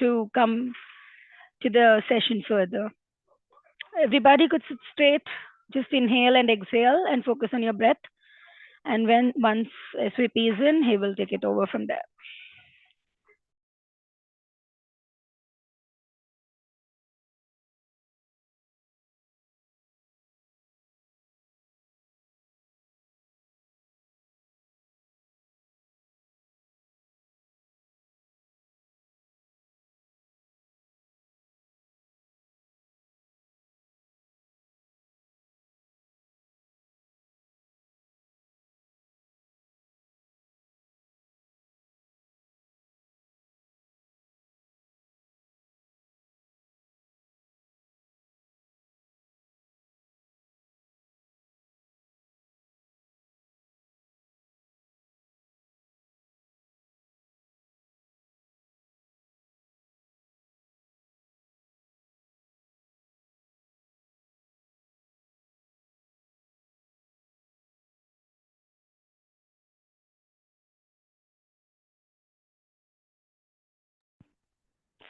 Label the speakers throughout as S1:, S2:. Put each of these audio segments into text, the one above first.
S1: to come to the session further. Everybody could sit straight, just inhale and exhale and focus on your breath. And once SVP is in, he will take it over from there.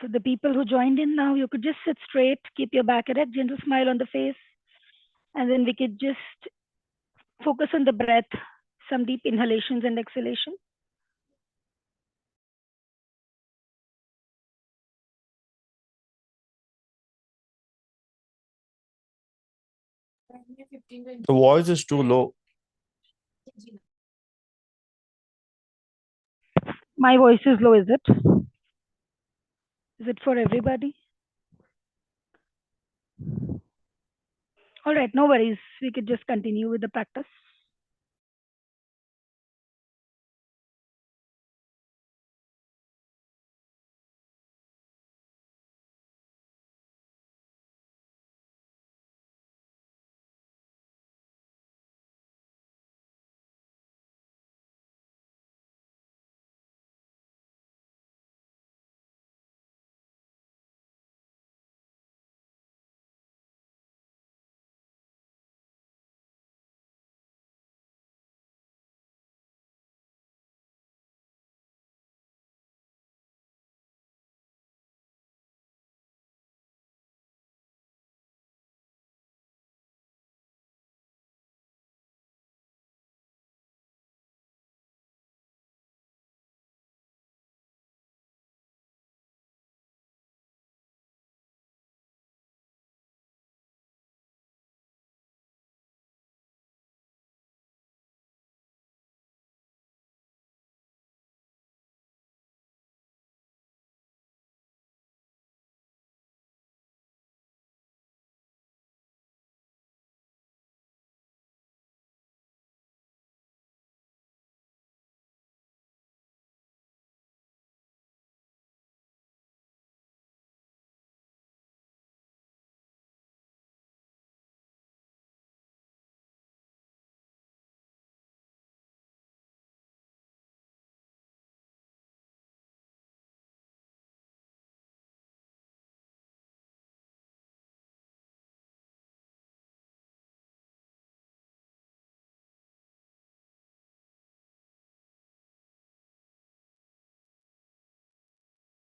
S1: So the people who joined in now, you could just sit straight, keep your back erect, gentle smile on the face, and then we could just focus on the breath, some deep inhalations and exhalation.
S2: The voice is too low.
S1: My voice is low, is it? Is it for everybody? All right, no worries. We could just continue with the practice.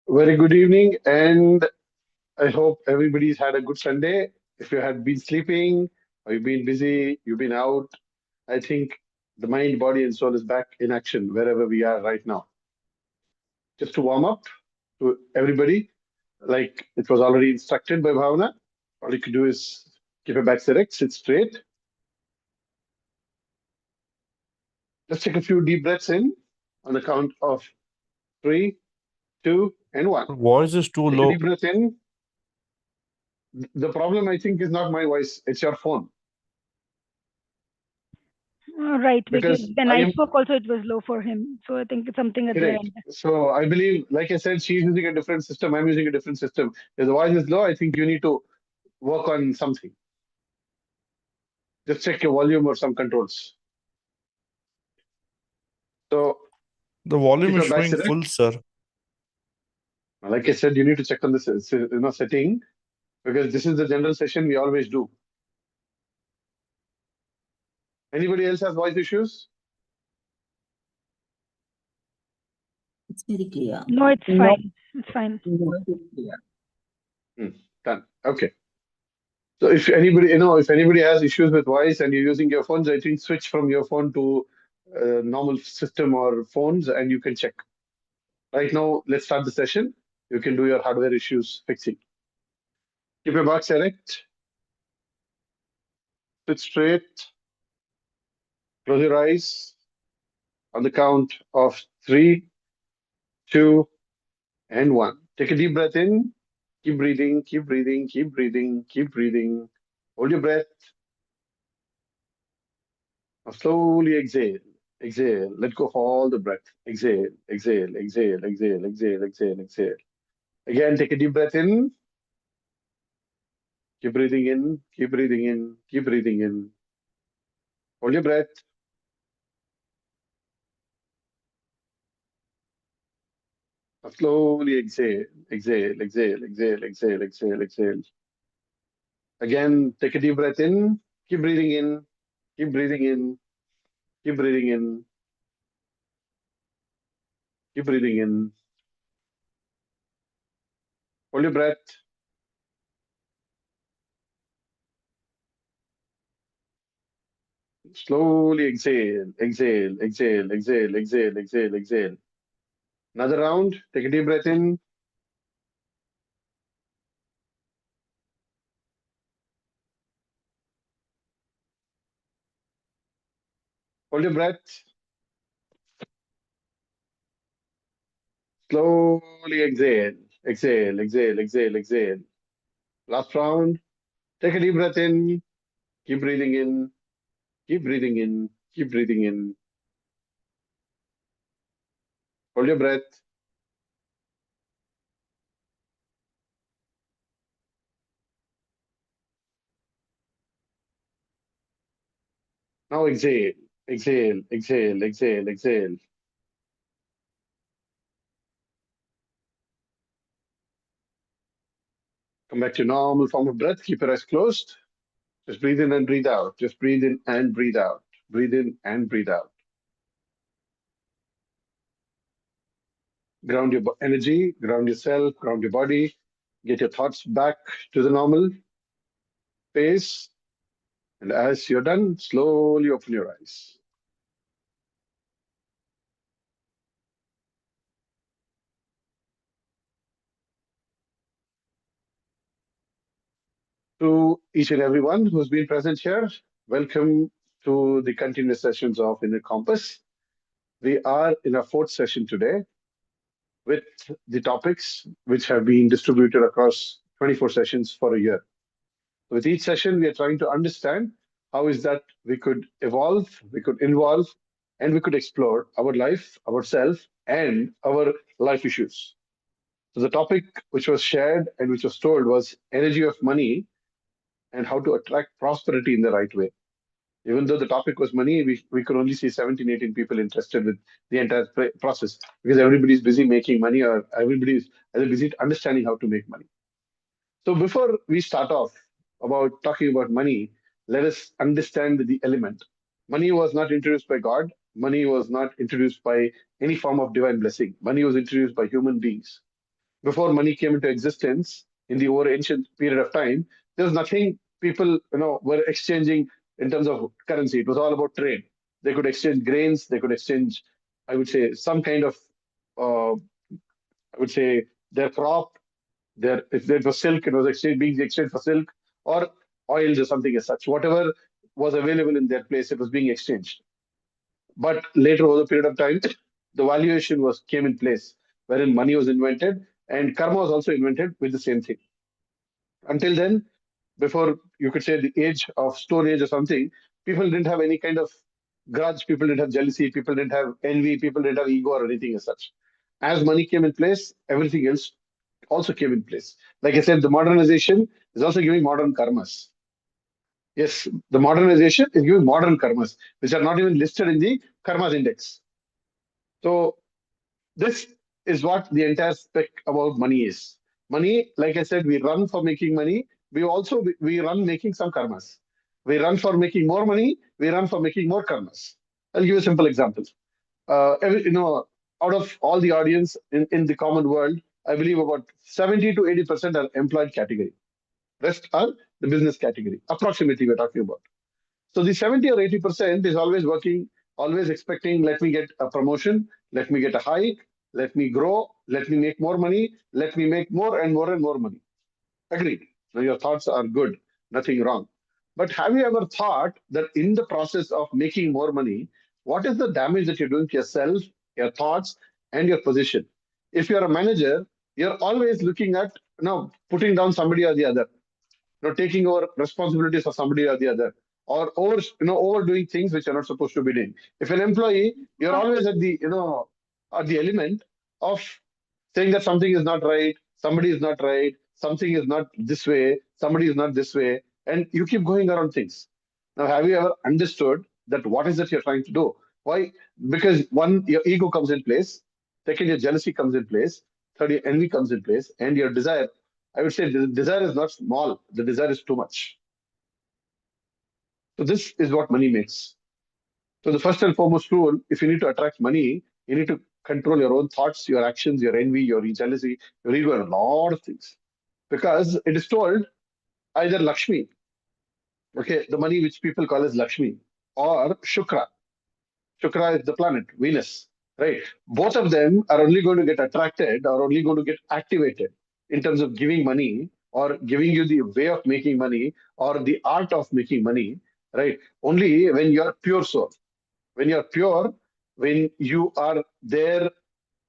S3: Very good evening, and I hope everybody's had a good Sunday. If you had been sleeping or you've been busy, you've been out, I think the mind, body, and soul is back in action wherever we are right now. Just to warm up to everybody, like it was already instructed by Bhavana, all you could do is keep your back erect, sit straight. Let's take a few deep breaths in on the count of 3, 2, and 1.
S2: The voice is too
S3: Take a
S2: low.
S3: deep breath in. The problem, I think, is not my voice, it's your phone.
S1: Right, because
S3: Because
S1: when
S3: I
S1: I
S3: am
S1: spoke also, it was low for him. So I think it's something at the
S3: correct.
S1: end.
S3: So I believe, like I said, she's using a different system. I'm using a different system. If the voice is low, I think you need to work on something. Just check your volume or some controls. So
S2: The volume
S3: keep
S2: is
S3: your back
S2: showing
S3: erect.
S2: full, sir.
S3: Like I said, you need to check on this setting, because this is the general session we always do. Anybody else has voice issues?
S4: It's very clear.
S1: No, it's
S4: No.
S1: fine. It's fine.
S4: No, it is clear.
S3: Done. Okay. So if anybody has issues with voice and you're using your phones, I think switch from your phone to normal system or phones and you can check. Right now, let's start the session. You can do your hardware issues fixing. Keep your box erect. Sit straight. Close your eyes. On the count of 3, 2, and 1. Take a deep breath in. Keep breathing, keep breathing, keep breathing, keep breathing. Hold your breath. Now slowly exhale. Exhale. Let go of all the breath. Exhale, exhale, exhale, exhale, exhale, exhale, exhale. Again, take a deep breath in. Keep breathing in, keep breathing in, keep breathing in. Hold your breath. Now slowly exhale, exhale, exhale, exhale, exhale, exhale, exhale. Again, take a deep breath in. Keep breathing in, keep breathing in, keep breathing in, keep breathing in. Hold your breath. Slowly exhale, exhale, exhale, exhale, exhale, exhale, exhale. Another round. Take a deep breath in. Hold your breath. Slowly exhale, exhale, exhale, exhale, exhale. Last round. Take a deep breath in. Keep breathing in. Keep breathing in. Keep breathing in. Hold your breath. Now exhale, exhale, exhale, exhale, exhale. Come back to normal form of breath. Keep your eyes closed. Just breathe in and breathe out. Just breathe in and breathe out. Breathe in and breathe out. Ground your energy, ground yourself, ground your body. Get your thoughts back to the normal pace. And as you're done, slowly open your eyes. To each and everyone who's been present here, welcome to the continuous sessions of Inner Compass. We are in our fourth session today with the topics which have been distributed across 24 sessions for a year. With each session, we are trying to understand how is that we could evolve, we could involve, and we could explore our life, ourselves, and our life issues. So the topic which was shared and which was told was energy of money and how to attract prosperity in the right way. Even though the topic was money, we could only see 17, 18 people interested with the entire process because everybody's busy making money or everybody's either busy understanding how to make money. So before we start off about talking about money, let us understand the element. Money was not introduced by God. Money was not introduced by any form of divine blessing. Money was introduced by human beings. Before money came into existence in the over ancient period of time, there was nothing people were exchanging in terms of currency. It was all about trade. They could exchange grains. They could exchange, I would say, some kind of, I would say, their crop. If it was silk, it was being exchanged for silk or oils or something as such. Whatever was available in their place, it was being exchanged. But later, over the period of time, the valuation came in place, wherein money was invented and karma was also invented with the same thing. Until then, before you could say the age of Stone Age or something, people didn't have any kind of grudge, people didn't have jealousy, people didn't have envy, people didn't have ego or anything as such. As money came in place, everything else also came in place. Like I said, the modernization is also giving modern karmas. Yes, the modernization is giving modern karmas, which are not even listed in the karmas index. So this is what the entire spec about money is. Money, like I said, we run for making money. We run making some karmas. We run for making more money. We run for making more karmas. I'll give you a simple example. out of all the audience in the common world, I believe about 70 to 80% are employed category. Rest are the business category. Approximately, we're talking about. So the 70 or 80% is always working, always expecting, let me get a promotion, let me get a hike, let me grow, let me make more money, let me make more and more and more money. Agreed. Now your thoughts are good, nothing wrong. But have you ever thought that in the process of making more money, what is the damage that you're doing to yourself, your thoughts, and your position? If you're a manager, you're always looking at putting down somebody or the other, taking over responsibilities for somebody or the other, or overdoing things which you're not supposed to be doing. If an employee, you're always at the element of saying that something is not right, somebody is not right, something is not this way, somebody is not this way, and you keep going around things. Now, have you ever understood that what is it you're trying to do? Why? Because one, your ego comes in place. Second, your jealousy comes in place. Third, your envy comes in place, and your desire. I would say the desire is not small. The desire is too much. So this is what money makes. So the first and foremost rule, if you need to attract money, you need to control your own thoughts, your actions, your envy, your jealousy, your ego, and a lot of things. Because it is told either Lakshmi, okay, the money which people call as Lakshmi, or Shukra. Shukra is the planet, Venus, right? Both of them are only going to get attracted or only going to get activated in terms of giving money or giving you the way of making money or the art of making money, right? Only when you're pure soul. When you're pure, when you are there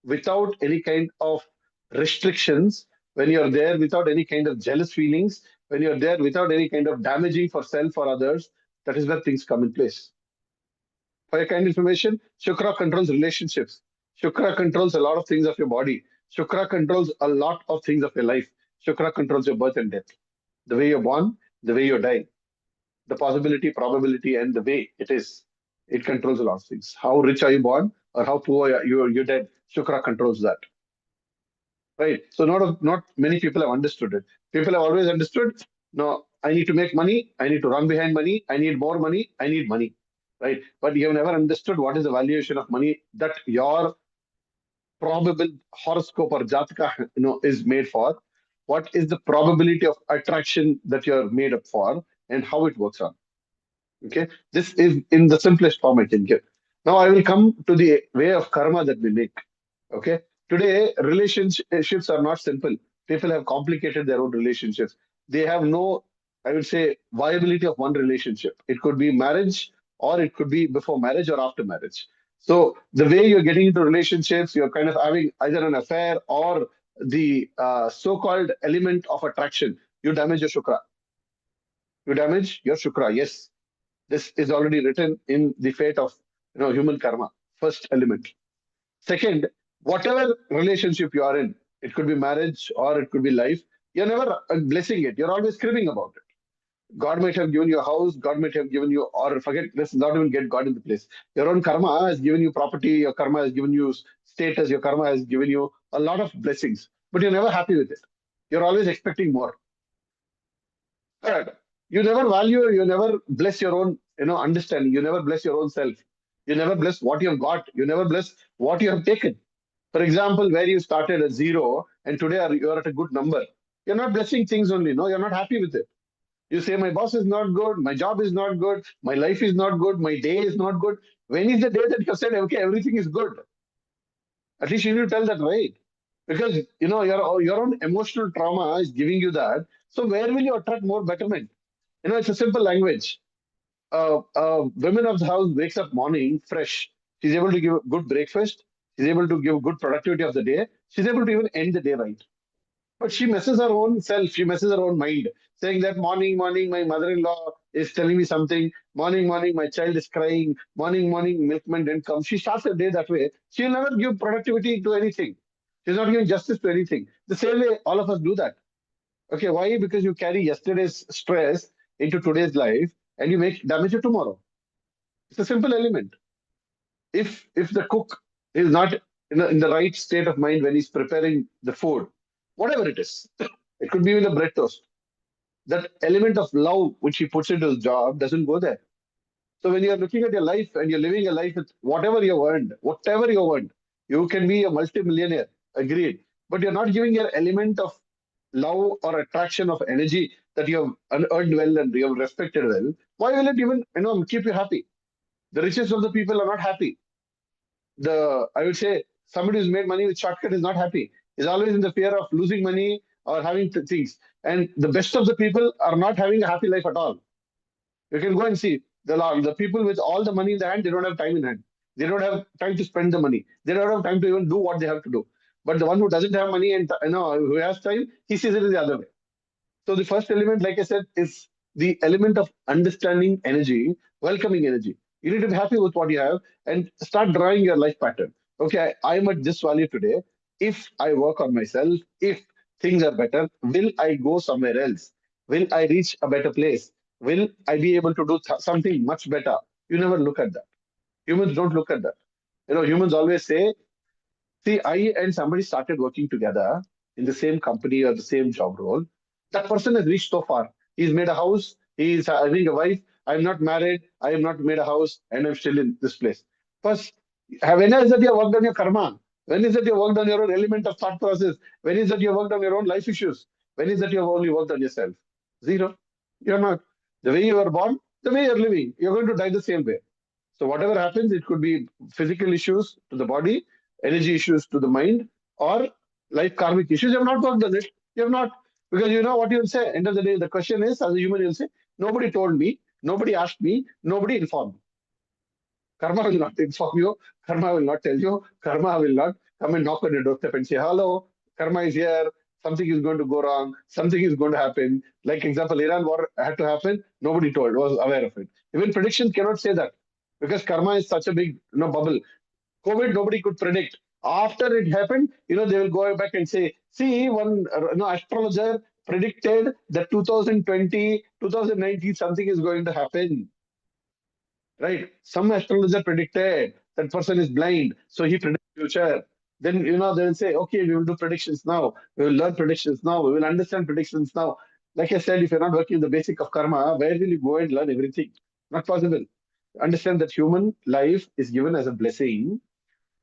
S3: without any kind of restrictions, when you're there without any kind of jealous feelings, when you're there without any kind of damaging for self or others, that is where things come in place. For your kind information, Shukra controls relationships. Shukra controls a lot of things of your body. Shukra controls a lot of things of your life. Shukra controls your birth and death. The way you're born, the way you die, the possibility, probability, and the way it is. It controls a lot of things. How rich are you born or how poor you're dead? Shukra controls that. Right. So not many people have understood it. People have always understood, no, I need to make money, I need to run behind money, I need more money, I need money. Right. But you have never understood what is the valuation of money that your probable horoscope or jataka is made for. What is the probability of attraction that you're made up for and how it works on. Okay. This is in the simplest form I can give. Now I will come to the way of karma that we make. Okay. Today, relationships are not simple. People have complicated their own relationships. They have no, I would say, viability of one relationship. It could be marriage, or it could be before marriage or after marriage. So the way you're getting into relationships, you're kind of having either an affair or the so-called element of attraction. You damage your shukra. You damage your shukra. Yes, this is already written in the fate of human karma. First element. Second, whatever relationship you are in, it could be marriage or it could be life, you're never blessing it. You're always cribbing about it. God might have given you a house, God might have given you, or forget, let's not even get God in the place. Your own karma has given you property, your karma has given you status, your karma has given you a lot of blessings, but you're never happy with it. You're always expecting more. Third, you never value, you never bless your own, understanding. You never bless your own self. You never bless what you have got. You never bless what you have taken. For example, where you started at zero and today you're at a good number. You're not blessing things only. No, you're not happy with it. You say, my boss is not good, my job is not good, my life is not good, my day is not good. When is the day that you said, okay, everything is good? At least you need to tell that right. Because your own emotional trauma is giving you that. So where will you attract more betterment? It's a simple language. Women of the house wakes up morning fresh. She's able to give a good breakfast. She's able to give good productivity of the day. She's able to even end the day right. But she messes her own self. She messes her own mind, saying that morning, morning, my mother-in-law is telling me something. Morning, morning, my child is crying. Morning, morning, milkman didn't come. She starts her day that way. She'll never give productivity to anything. She's not giving justice to anything. The same way all of us do that. Okay, why? Because you carry yesterday's stress into today's life and you make damage to tomorrow. It's a simple element. If the cook is not in the right state of mind when he's preparing the food, whatever it is, it could be even a bread toast. That element of love which he puts into his job doesn't go there. So when you're looking at your life and you're living a life with whatever you earned, You can be a multi-millionaire, agreed. But you're not giving your element of love or attraction of energy that you have earned well and you have respected well. Why will it even keep you happy? The richest of the people are not happy. I would say somebody who's made money with shortcut is not happy. Is always in the fear of losing money or having things. And the best of the people are not having a happy life at all. You can go and see the people with all the money in their hand, they don't have time in hand. They don't have time to spend the money. They don't have time to even do what they have to do. But the one who doesn't have money and who has time, he sees it in the other way. So the first element, like I said, is the element of understanding energy, welcoming energy. You need to be happy with what you have and start drawing your life pattern. Okay, I'm at this value today. If I work on myself, if things are better, will I go somewhere else? Will I reach a better place? Will I be able to do something much better? You never look at that. Humans don't look at that. Humans always say, see, I and somebody started working together in the same company or the same job role. That person has reached so far. He's made a house. He's having a wife. I'm not married. I have not made a house, and I'm still in this place. First, when is that you have worked on your karma? When is that you have worked on your own element of thought process? When is that you have worked on your own life issues? When is that you have only worked on yourself? Zero. You're not. The way you were born, the way you're living, you're going to die the same way. So whatever happens, it could be physical issues to the body, energy issues to the mind, or life karmic issues. You have not worked on it. You have not, because you know what you'll say. End of the day, the question is, as a human, you'll say, nobody told me, nobody asked me, nobody informed me. Karma will not inform you. Karma will not tell you. Karma will not come and knock on your doorstep and say, hello, karma is here. Something is going to go wrong. Something is going to happen. Like example, Iran war had to happen. Nobody told, was aware of it. Even predictions cannot say that because karma is such a big bubble. COVID, nobody could predict. After it happened, they will go back and say, see, one astrologer predicted that 2020, 2019, something is going to happen. Right? Some astrologer predicted that person is blind, so he predicts future. Then they will say, okay, we will do predictions now. We will learn predictions now. We will understand predictions now. Like I said, if you're not working the basic of karma, where will you go and learn everything? Not possible. Understand that human life is given as a blessing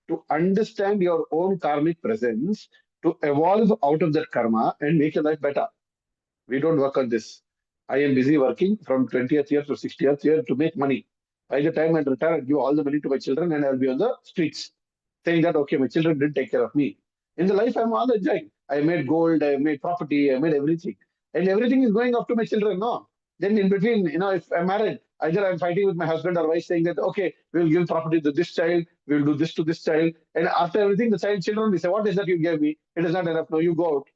S3: to understand your own karmic presence, to evolve out of that karma and make your life better. We don't work on this. I am busy working from 20th year to 60th year to make money. By the time I retire, I'll give all the money to my children and I'll be on the streets saying that, okay, my children didn't take care of me. In the life, I'm all enjoying. I made gold, I made property, I made everything. And everything is going up to my children now. Then in between, if I'm married, either I'm fighting with my husband or wife saying that, okay, we'll give property to this child, we'll do this to this child. And after everything, the children will say, what is that you gave me? It is not enough. No, you go out.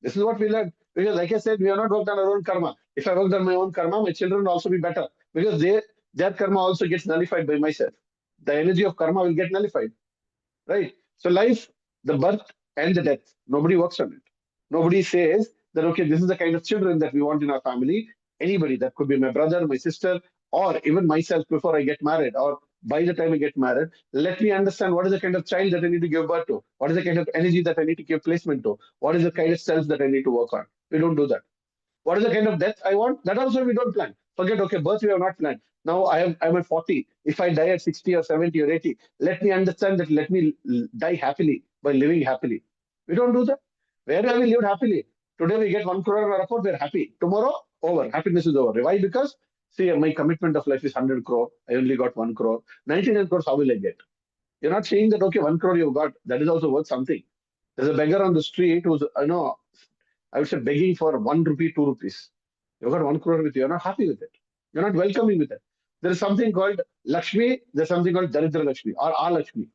S3: This is what we learn. Because like I said, we have not worked on our own karma. If I worked on my own karma, my children will also be better. Because their karma also gets nullified by myself. The energy of karma will get nullified. Right? So life, the birth and the death, nobody works on it. Nobody says that, okay, this is the kind of children that we want in our family. Anybody, that could be my brother, my sister, or even myself before I get married, or by the time I get married, let me understand what is the kind of child that I need to give birth to, what is the kind of energy that I need to give placement to, what is the kind of self that I need to work on. We don't do that. What is the kind of death I want? That also we don't plan. Forget, okay, birth we have not planned. Now I'm at 40. If I die at 60 or 70 or 80, let me understand that let me die happily by living happily. We don't do that. Where have we lived happily? Today we get 1 crore in our account, we're happy. Tomorrow, over. Happiness is over. Why? Because, see, my commitment of life is 100 crore. I only got 1 crore. 99 crores, how will I get? You're not saying that, okay, 1 crore you've got. That is also worth something. There's a beggar on the street who's, I would say begging for 1 rupee, 2 rupees. You've got 1 crore with you. You're not happy with it. You're not welcoming with it. There is something called Lakshmi. There's something called Daridra Lakshmi or Our Lakshmi,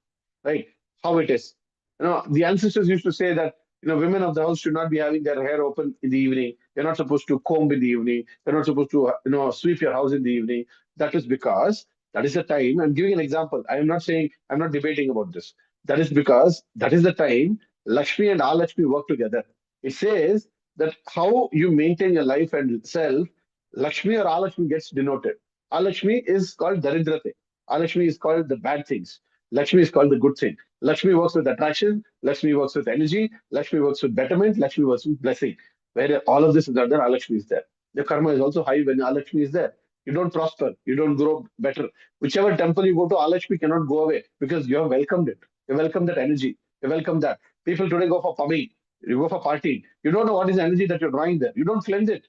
S3: right? How it is. The ancestors used to say that, women of the house should not be having their hair open in the evening. You're not supposed to comb in the evening. You're not supposed to, sweep your house in the evening. That is because that is the time. I'm giving an example. I am not saying, I'm not debating about this. That is because that is the time Lakshmi and Our Lakshmi work together. It says that how you maintain your life and self, Lakshmi or Alakshmi gets denoted. Alakshmi is called Daridrate. Alakshmi is called the bad things. Lakshmi is called the good thing. Lakshmi works with attraction. Lakshmi works with energy. Lakshmi works with betterment. Lakshmi works with blessing. Where all of this is there, Alakshmi is there. The karma is also high when Alakshmi is there. You don't prosper. You don't grow better. Whichever temple you go to, Alakshmi cannot go away because you have welcomed it. You welcome that energy. You welcome that. People today go for pubbing. You go for partying. You don't know what is the energy that you're drawing there. You don't cleanse it.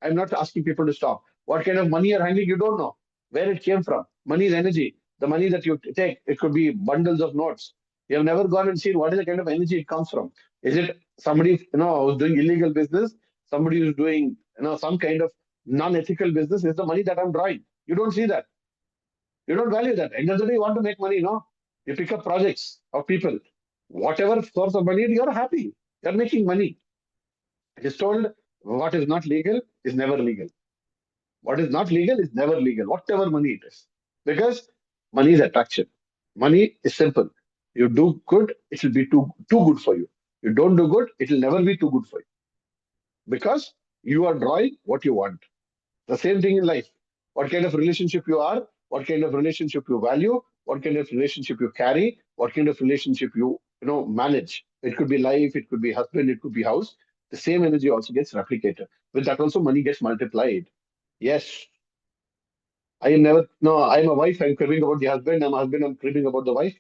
S3: I'm not asking people to stop. What kind of money you're handling, you don't know where it came from. Money is energy. The money that you take, it could be bundles of notes. You have never gone and seen what is the kind of energy it comes from. Is it somebody who's doing illegal business? Somebody who's doing some kind of non-ethical business? Is the money that I'm drawing? You don't see that. You don't value that. End of the day, you want to make money, no? You pick up projects of people. Whatever source of money, you're happy. You're making money. It is told what is not legal is never legal. What is not legal is never legal, whatever money it is. Because money is attraction. Money is simple. You do good, it will be too good for you. You don't do good, it will never be too good for you. Because you are drawing what you want. The same thing in life. What kind of relationship you are, what kind of relationship you value, what kind of relationship you carry, what kind of relationship you manage. It could be life, it could be husband, it could be house. The same energy also gets replicated. With that also money gets multiplied. Yes, I am never, no, I'm a wife, I'm cribbing about the husband, I'm a husband, I'm cribbing about the wife.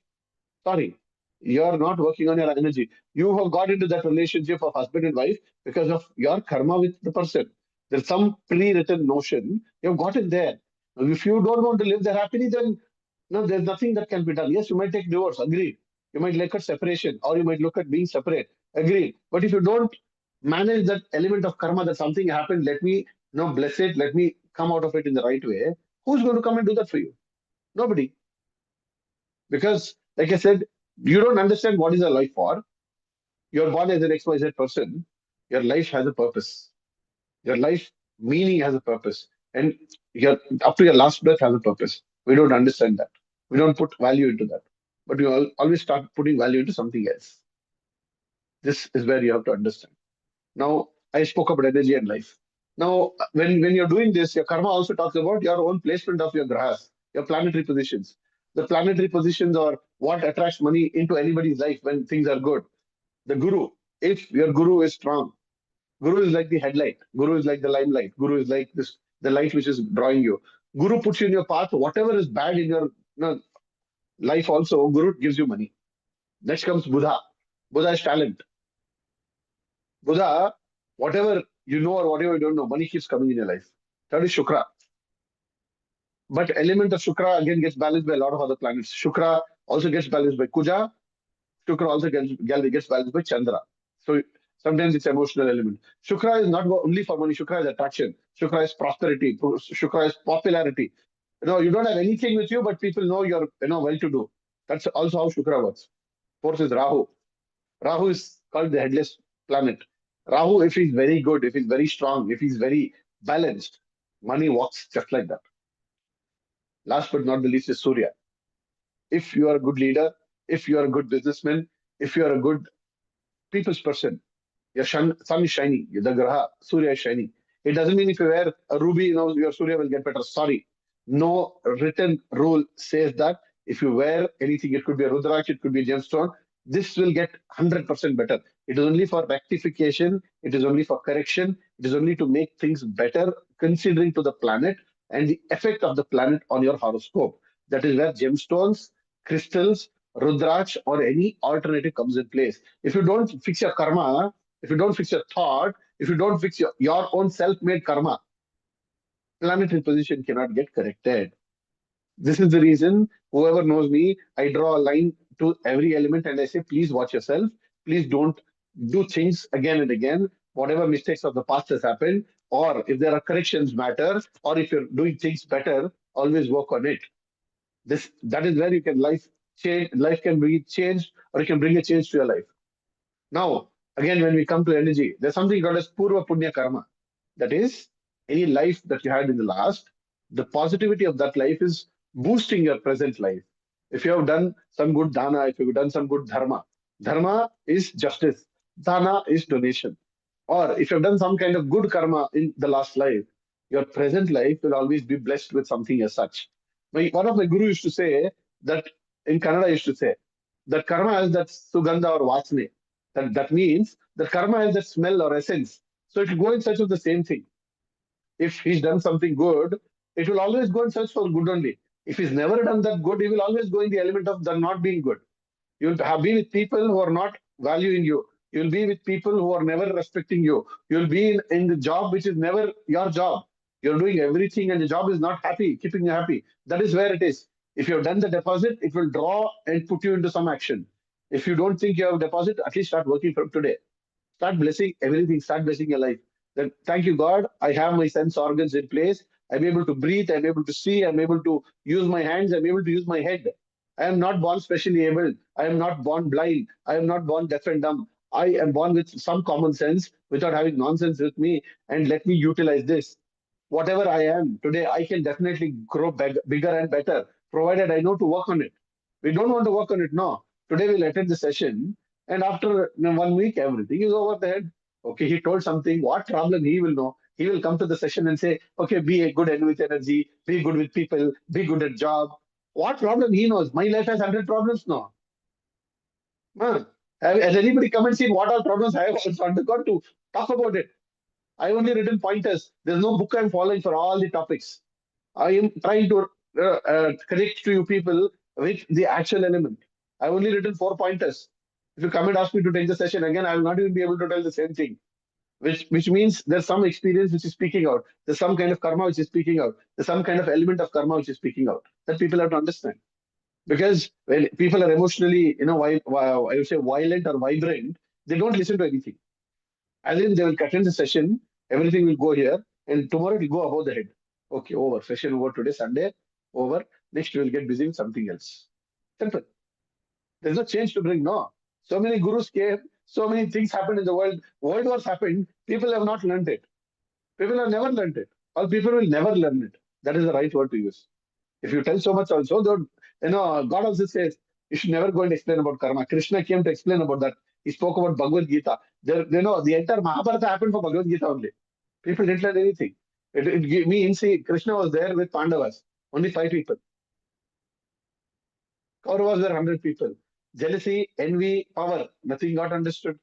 S3: Sorry, you're not working on your energy. You have got into that relationship of husband and wife because of your karma with the person. There's some pre-written notion you've got it there. Now, if you don't want to live there happily, then no, there's nothing that can be done. Yes, you might take divorce, agreed. You might look at separation, or you might look at being separate, agreed. But if you don't manage that element of karma that something happened, let me bless it, let me come out of it in the right way. Who's going to come and do that for you? Nobody. Because, like I said, you don't understand what is a life for. You're born as an XYZ person. Your life has a purpose. Your life meaning has a purpose. And your up to your last breath has a purpose. We don't understand that. We don't put value into that. But you always start putting value into something else. This is where you have to understand. Now, I spoke about energy and life. Now, when you're doing this, your karma also talks about your own placement of your grahas, your planetary positions. The planetary positions are what attracts money into anybody's life when things are good. The guru, if your guru is strong, guru is like the headlight, guru is like the limelight, guru is like this, the light which is drawing you. Guru puts you in your path, whatever is bad in your life also, guru gives you money. Next comes Buddha. Buddha is talent. Buddha, whatever you know or whatever you don't know, money keeps coming in your life. Third is Shukra. But element of Shukra again gets balanced by a lot of other planets. Shukra also gets balanced by Kuja. Shukra also gets balanced by Chandra. So sometimes it's emotional element. Shukra is not only for money. Shukra is attraction. Shukra is prosperity. Shukra is popularity. You don't have anything with you, but people know you're well to do. That's also how Shukra works. Fourth is Rahu. Rahu is called the headless planet. Rahu, if he's very good, if he's very strong, if he's very balanced, money walks just like that. Last but not the least is Surya. If you are a good leader, if you are a good businessman, if you are a good people's person, your sun is shining, the graha, Surya is shining. It doesn't mean if you wear a ruby, your Surya will get better. Sorry. No written rule says that if you wear anything, it could be a Rudraksh, it could be a gemstone, this will get 100% better. It is only for rectification, it is only for correction, it is only to make things better, considering to the planet and the effect of the planet on your horoscope. That is where gemstones, crystals, Rudraksh, or any alternative comes in place. If you don't fix your karma, if you don't fix your thought, if you don't fix your own self-made karma, planetary position cannot get corrected. This is the reason whoever knows me, I draw a line to every element and I say, please watch yourself. Please don't do things again and again. Whatever mistakes of the past has happened, or if there are corrections matter, or if you're doing things better, always work on it. That is where you can life can be changed, or you can bring a change to your life. Now, again, when we come to energy, there's something called as Purva Punya Karma. That is, any life that you had in the last, the positivity of that life is boosting your present life. If you have done some good dana, if you've done some good dharma, dharma is justice, dana is donation. Or if you've done some kind of good karma in the last life, your present life will always be blessed with something as such. One of my guru used to say that in Kannada used to say that karma has that sugandha or vasne. That means that karma has that smell or essence. So it will go in search of the same thing. If he's done something good, it will always go in search for good only. If he's never done that good, he will always go in the element of the not being good. You'll be with people who are not valuing you. You'll be with people who are never respecting you. You'll be in the job which is never your job. You're doing everything and the job is not happy, keeping you happy. That is where it is. If you've done the deposit, it will draw and put you into some action. If you don't think you have a deposit, at least start working from today. Start blessing everything. Start blessing your life. Then thank you, God. I have my sense organs in place. I'm able to breathe. I'm able to see. I'm able to use my hands. I'm able to use my head. I am not born specially able. I am not born blind. I am not born deaf and dumb. I am born with some common sense without having nonsense with me. And let me utilize this. Whatever I am today, I can definitely grow bigger and better, provided I know to work on it. We don't want to work on it now. Today we'll attend the session, and after 1 week, everything is over the head. Okay, he told something. What problem he will know? He will come to the session and say, okay, be a good with energy, be good with people, be good at job. What problem he knows? My life has 100 problems now. Huh. Has anybody come and seen what all problems I have also undergone to talk about it? I only written pointers. There's no book I'm following for all the topics. I am trying to connect to you people with the actual element. I've only written 4 pointers. If you come and ask me to take the session again, I will not even be able to tell the same thing. Which means there's some experience which is speaking out. There's some kind of karma which is speaking out. There's some kind of element of karma which is speaking out. That people have to understand. Because when people are emotionally, I would say violent or vibrant, they don't listen to anything. As in, they will cut in the session, everything will go here, and tomorrow it will go above the head. Okay, over. Session over today, Sunday, over. Next, we will get busy with something else. Simple. There's no change to bring, no. So many gurus came, so many things happened in the world. World wars happened, people have not learned it. People have never learned it. Or people will never learn it. That is the right word to use. If you tell so much also, God also says, you should never go and explain about karma. Krishna came to explain about that. He spoke about Bhagavad Gita. The entire Mahabharata happened for Bhagavad Gita only. People didn't learn anything. It means, see, Krishna was there with Pandavas. Only 5 people. Kauravas were 100 people. Jealousy, envy, power. Nothing got understood.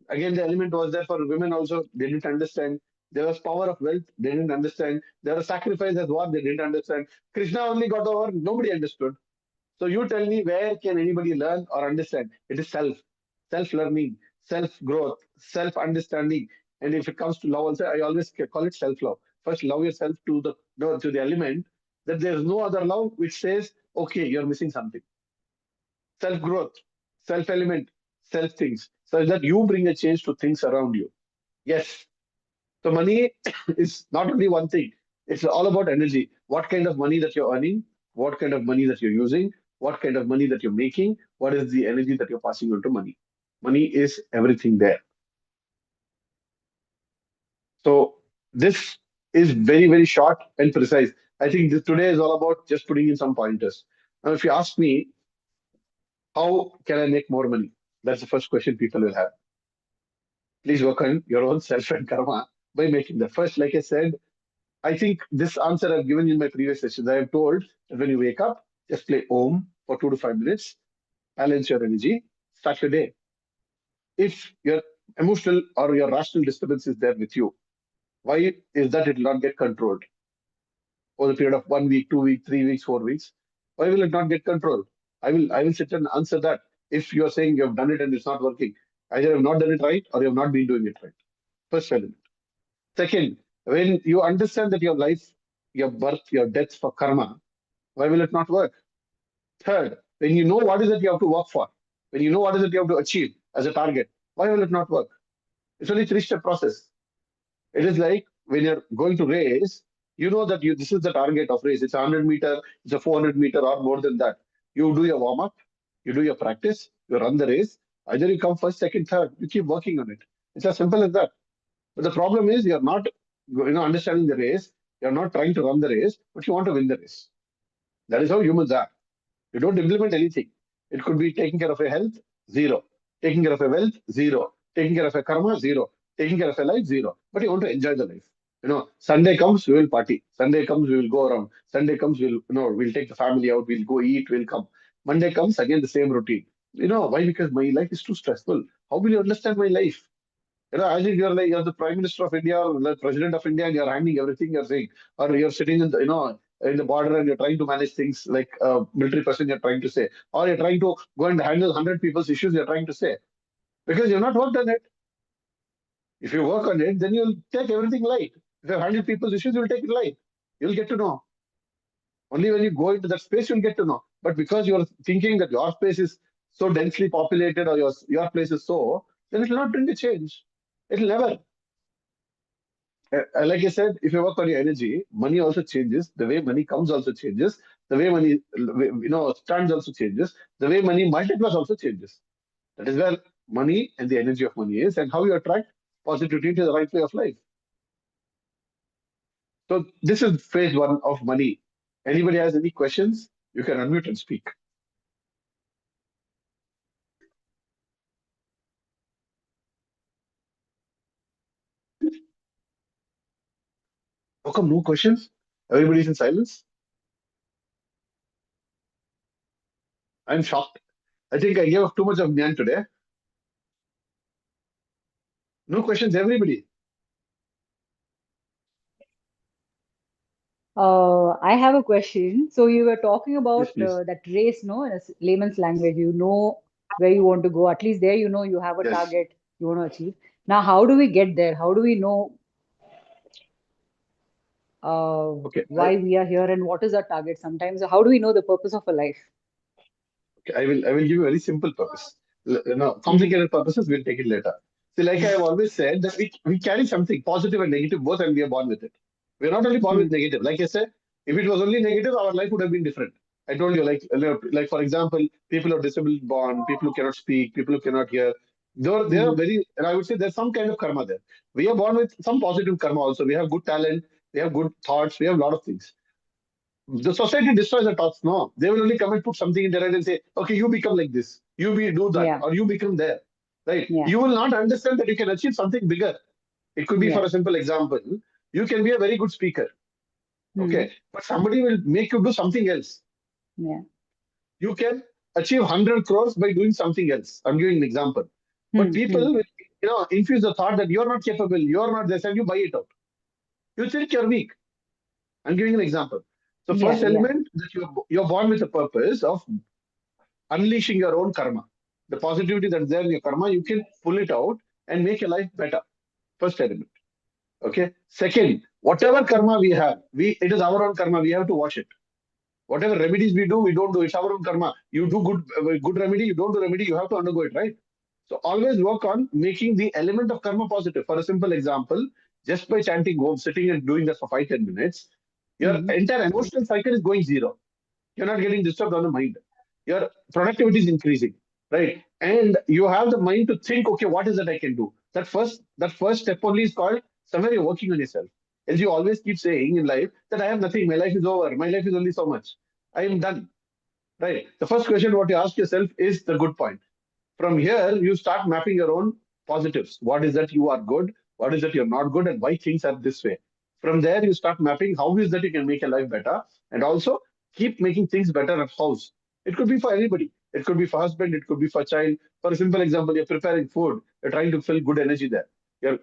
S3: Again, the element was there for women also. They didn't understand. There was power of wealth. They didn't understand. There was sacrifice as war. They didn't understand. Krishna only got over. Nobody understood. So you tell me, where can anybody learn or understand? It is self-learning, self-growth, self-understanding. And if it comes to love also, I always call it self-love. First, love yourself to the element that there is no other love which says, okay, you're missing something. Self-growth, self-element, self-things, so that you bring a change to things around you. Yes. So money is not only one thing. It's all about energy. What kind of money that you're earning, what kind of money that you're using, what kind of money that you're making, what is the energy that you're passing on to money. Money is everything there. So this is very, very short and precise. I think this today is all about just putting in some pointers. Now, if you ask me, how can I make more money? That's the first question people will have. Please work on your own self and karma by making that. First, like I said, I think this answer I've given in my previous sessions. I have told that when you wake up, just play Om for 2 to 5 minutes, balance your energy, start your day. If your emotional or your rational disturbance is there with you, why is that it will not get controlled over the period of 1 week, 2 weeks, 3 weeks, 4 weeks? Why will it not get controlled? I will sit and answer that. If you're saying you have done it and it's not working, either you have not done it right or you have not been doing it right. First element. Second, when you understand that your life, your birth, your death for karma, why will it not work? Third, when you know what is it you have to work for, when you know what is it you have to achieve as a target, why will it not work? It's only 3-step process. It is like when you're going to race, you know that this is the target of race. It's a 100 meter, it's a 400 meter or more than that. You do your warm up, you do your practice, you run the race. Either you come first, second, third. You keep working on it. It's as simple as that. But the problem is you're not understanding the race. You're not trying to run the race, but you want to win the race. That is how humans are. You don't implement anything. It could be taking care of your health, zero. Taking care of your wealth, zero. Taking care of your karma, zero. Taking care of your life, zero. But you want to enjoy the life. Sunday comes, we will party. Sunday comes, we will go around. Sunday comes, we'll take the family out, we'll go eat, we'll come. Monday comes, again the same routine. Why? Because my life is too stressful. How will you understand my life? As if you're the Prime Minister of India or the President of India and you're handing everything you're saying, or you're sitting in the, in the border and you're trying to manage things like a military person you're trying to say, or you're trying to go and handle 100 people's issues you're trying to say, because you've not worked on it. If you work on it, then you'll take everything light. If you have 100 people's issues, you'll take it light. You'll get to know. Only when you go into that space, you'll get to know. But because you're thinking that your space is so densely populated or your place is so, then it will not bring a change. It will never. Like I said, if you work on your energy, money also changes. The way money comes also changes. The way money, stands also changes. The way money multiplies also changes. That is where money and the energy of money is, and how you attract positivity to the right way of life. So this is phase one of money. Anybody has any questions? You can unmute and speak. How come no questions? Everybody's in silence. I'm shocked. I think I gave up too much of Gyan today. No questions, everybody.
S4: I have a question. So you were talking
S3: Yes,
S4: about
S3: please.
S4: that race, no, in a layman's language. You know where you want to go. At least there, you know you have a
S3: Yes.
S4: target you want to achieve. Now, how do we get there? How do we know
S3: Okay.
S4: why we are here and what is our target? Sometimes, how do we know the purpose of a life?
S3: I will give you a very simple purpose. Complicated purposes we'll take it later. See, like I have always said, that we carry something positive and negative both, and we are born with it. We are not only born with
S4: Mm.
S3: negative. Like I said, if it was only negative, our life would have been different. I told you, like for example, people who are disabled born, people who cannot speak, people who cannot hear. They are
S4: Mm-hmm.
S3: very, and I would say there's some kind of karma there. We are born with some positive karma also. We have good talent, we have good thoughts, we have a lot of things. The society destroys the thoughts. No, they will only come and put something in their head and say, okay, you become like this, do that,
S4: Yeah,
S3: or you become there. Right?
S4: yeah,
S3: You will not understand that you can achieve something bigger. It could be,
S4: yeah.
S3: for a simple example, you can be a very good speaker.
S4: Mm-hmm.
S3: Okay, but somebody will make you do something else.
S4: Yeah.
S3: You can achieve 100 crores by doing something else. I'm giving an example. But
S4: Mm-hmm.
S3: people will, infuse the thought that you're not capable, you're not this, and you buy it out. You think you're weak. I'm giving an example. So
S4: Yeah,
S3: first
S4: yeah.
S3: element that you're born with a purpose of unleashing your own karma. The positivity that's there in your karma, you can pull it out and make your life better. First element. Okay. Second, whatever karma we have, it is our own karma. We have to wash it. Whatever remedies we don't do. It's our own karma. You do good remedy, you don't do remedy, you have to undergo it, right? So always work on making the element of karma positive. For a simple example, just by chanting Om, sitting and doing that for 5-10 minutes, your
S4: Mm-hmm.
S3: entire emotional cycle is going zero. You're not getting disturbed on the mind. Your productivity is increasing, right? And you have the mind to think, okay, what is that I can do? That first step only is called somewhere you're working on yourself. As you always keep saying in life that I have nothing, my life is over, my life is only so much. I am done. Right. The first question what you ask yourself is the good point. From here, you start mapping your own positives. What is that you are good? What is that you're not good? And why things are this way? From there, you start mapping how is that you can make your life better, and also keep making things better at house. It could be for anybody. It could be for husband. It could be for child. For a simple example, you're preparing food. You're trying to feel good energy there. You're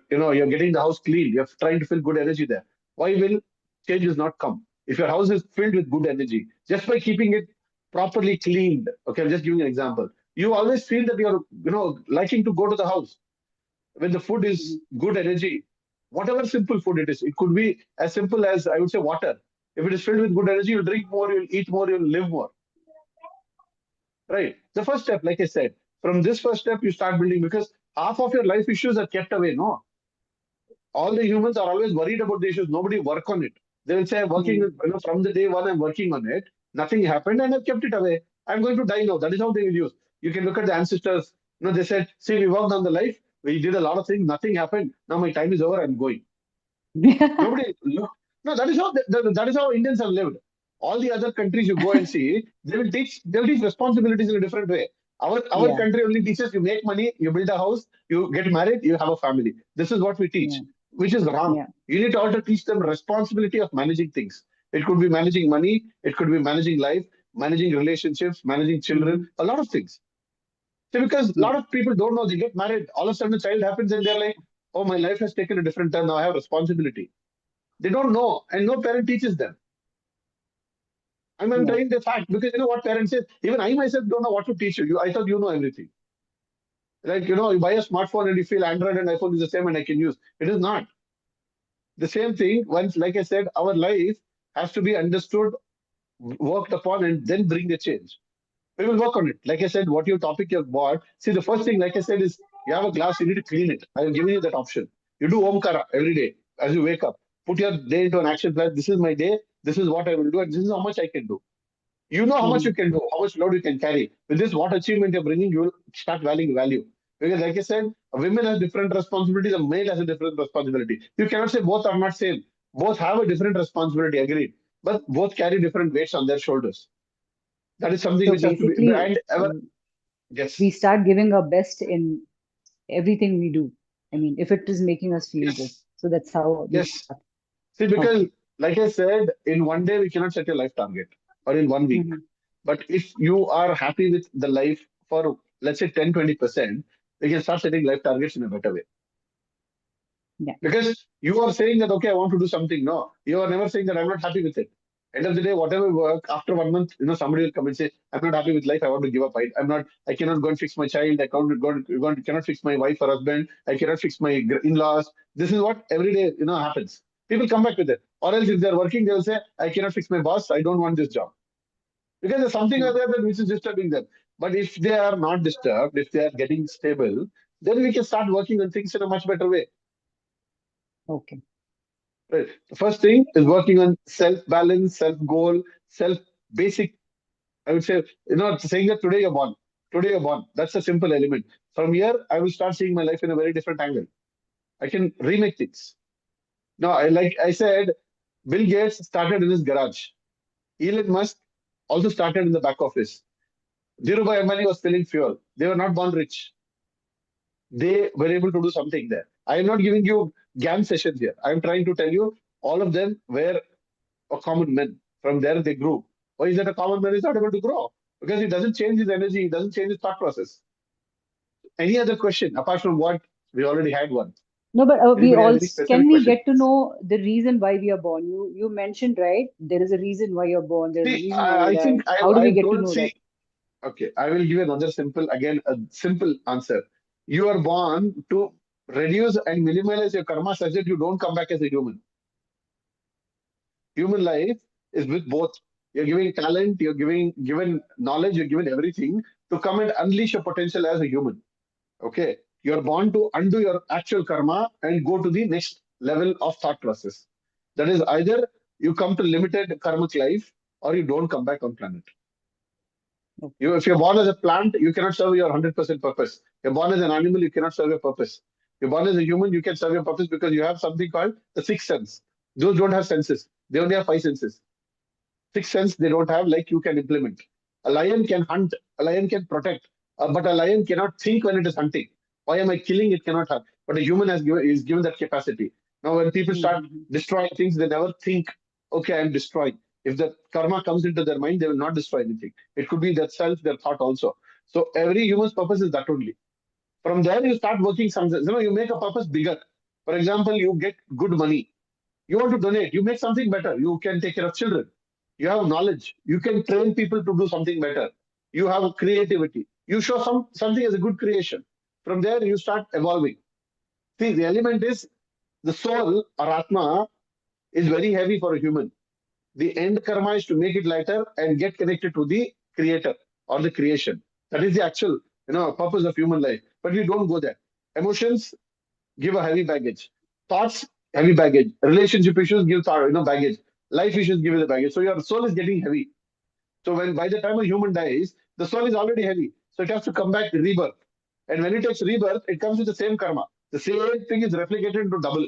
S3: getting the house clean. You're trying to feel good energy there. Why will changes not come? If your house is filled with good energy, just by keeping it properly cleaned. Okay, I'm just giving an example. You always feel that you're, liking to go to the house when the food
S4: Mm-hmm.
S3: is good energy. Whatever simple food it is, it could be as simple as, I would say, water. If it is filled with good energy, you'll drink more, you'll eat more, you'll live more. Right. The first step, like I said, from this first step, you start building, because half of your life issues are kept away. No, all the humans are always worried about the issues. Nobody work on it. They will say, I'm working,
S4: Mm.
S3: from the day one, I'm working on it. Nothing happened and I've kept it away. I'm going to die now. That is how they will use. You can look at the ancestors. They said, see, we worked on the life. We did a lot of things. Nothing happened. Now my time is over. I'm going. Nobody look. No, that is how Indians have lived. All the other countries you go and see, they will teach responsibilities in a different way. Our
S4: Yeah,
S3: country only teaches you make money, you build a house, you get married, you have a family. This is what we
S4: yeah,
S3: teach, which is wrong.
S4: yeah.
S3: You need to also teach them responsibility of managing things. It could be managing money, it could be managing life, managing relationships, managing children,
S4: Mm-hmm.
S3: a lot of things. See, because a
S4: Yeah.
S3: lot of people don't know, they get married, all of a sudden a child happens and they're like, oh, my life has taken a different turn. Now I have responsibility. They don't know, and no parent teaches them. I'm
S4: Yeah.
S3: telling the fact because you know what parents say. Even I myself don't know what to teach you. I thought you know everything. Like you buy a smartphone and you feel Android and iPhone is the same and I can use. It is not the same thing. Once, like I said, our life has to be understood, worked upon, and then bring the change. We will work on it. Like I said, what your topic you've bought. See, the first thing, like I said, is you have a glass, you need to clean it. I have given you that option. You do Omkara every day as you wake up. Put your day into an action plan. This is my day. This is what I will do, and this is how much I can do. You know how much you can do, how much load you can carry. With this, what achievement you're bringing, you will start valuing value. Because, like I said, a women has different responsibilities, a male has a different responsibility. You cannot say both are not same. Both have a different responsibility, agreed. But both carry different weights on their shoulders. That is something
S4: So
S3: which has to be,
S4: basically,
S3: and ever, yes,
S4: we start giving our best in everything we do. I mean, if it is making us feel good.
S3: yes,
S4: So that's how we
S3: yes.
S4: start.
S3: See, because,
S4: Okay.
S3: like I said, in one day, we cannot set a life target or in 1 week.
S4: Hmm.
S3: But if you are happy with the life for, let's say, 10-20%, we can start setting life targets in a better way.
S4: Yeah.
S3: Because you are saying that, okay, I want to do something. No, you are never saying that I'm not happy with it. End of the day, whatever work, after 1 month, somebody will come and say, I'm not happy with life. I want to give up. I cannot go and fix my child. Cannot fix my wife or husband. I cannot fix my in-laws. This is what every day, happens. People come back with it. Or else if they're working, they'll say, I cannot fix my boss. I don't want this job. Because there's something
S4: Mm.
S3: other than which is disturbing them. But if they are not disturbed, if they are getting stable, then we can start working on things in a much better way.
S4: Okay.
S3: Right. The first thing is working on self-balance, self-goal, self-basic. I would say, saying that today you're born. Today you're born. That's a simple element. From here, I will start seeing my life in a very different angle. I can remake things. Now, like I said, Bill Gates started in his garage. Elon Musk also started in the back office. Dhirubhai Ambani was filling fuel. They were not born rich. They were able to do something there. I am not giving you GAN sessions here. I am trying to tell you all of them were a common man. From there they grew. Why is that a common man is not able to grow? Because he doesn't change his energy, he doesn't change his thought process. Any other question apart from what we already had one?
S4: No, but we
S3: Anybody has any
S4: also can
S3: specific
S4: we
S3: question?
S4: get to know the reason why we are born? You mentioned, right? There is a reason why you're born. There is a
S3: See,
S4: reason why
S3: I
S4: you
S3: I
S4: die.
S3: think I
S4: How do we
S3: I've
S4: get to
S3: told.
S4: know that?
S3: See, okay, I will give another a simple answer. You are born to reduce and minimize your karma such that you don't come back as a human. Human life is with both. You're giving talent, you're given knowledge, you're given everything to come and unleash your potential as a human. Okay. You're born to undo your actual karma and go to the next level of thought process. That is either you come to limited karmic life or you don't come back on planet.
S4: Okay.
S3: If you're born as a plant, you cannot serve your 100% purpose. You're born as an animal, you cannot serve your purpose. You're born as a human, you can serve your purpose because you have something called the sixth sense. Those don't have senses. They only have five senses. Sixth sense they don't have, like you can implement. A lion can hunt, a lion can protect, but a lion cannot think when it is hunting. Why am I killing? It cannot have. But a human is given that capacity. Now, when people start
S4: Mm-hmm.
S3: destroying things, they never think, okay, I'm destroying. If the karma comes into their mind, they will not destroy anything. It could be their self, their thought also. So every human's purpose is that only. From there, you start working something. You make a purpose bigger. For example, you get good money. You want to donate. You make something better. You can take care of children. You have knowledge. You can train people to do something better. You have creativity. You show something as a good creation. From there, you start evolving. See, the element is the soul or Atma is very heavy for a human. The end karma is to make it lighter and get connected to the creator or the creation. That is the actual, purpose of human life. But we don't go there. Emotions give a heavy baggage. Thoughts, heavy baggage. Relationship issues give baggage. Life issues give you the baggage. So your soul is getting heavy. So when by the time a human dies, the soul is already heavy. So it has to come back to rebirth. And when it takes rebirth, it comes with the same karma. The same thing is replicated into double.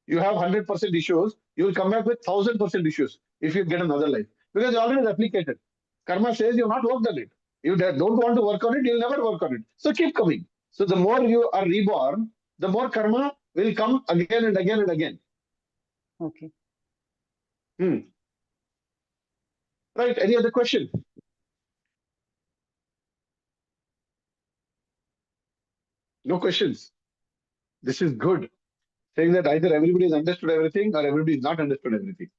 S3: You have 100% issues, you will come back with 1000% issues if you get another life. Because you already replicated. Karma says you have not worked on it. You don't want to work on it, you'll never work on it. So keep coming. So the more you are reborn, the more karma will come again and again and again.
S4: Okay.
S3: Hmm. Right. Any other question? No questions. This is good. Saying that either everybody has understood everything or everybody has not understood everything.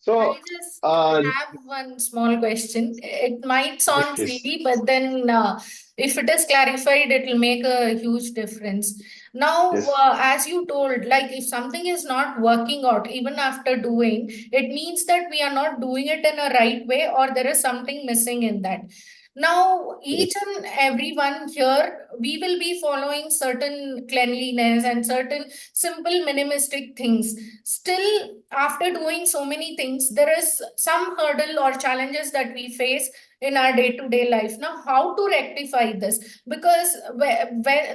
S3: So,
S5: I just have one small question. It might sound
S3: please.
S5: silly, but then if it is clarified, it will make a huge difference. Now,
S3: Yes.
S5: as you told, like if something is not working out, even after doing, it means that we are not doing it in a right way or there is something missing in that. Now, each and everyone here, we will be following certain cleanliness and certain simple minimalistic things. Still, after doing so many things, there is some hurdle or challenges that we face in our day-to-day life. Now, how to rectify this? Because where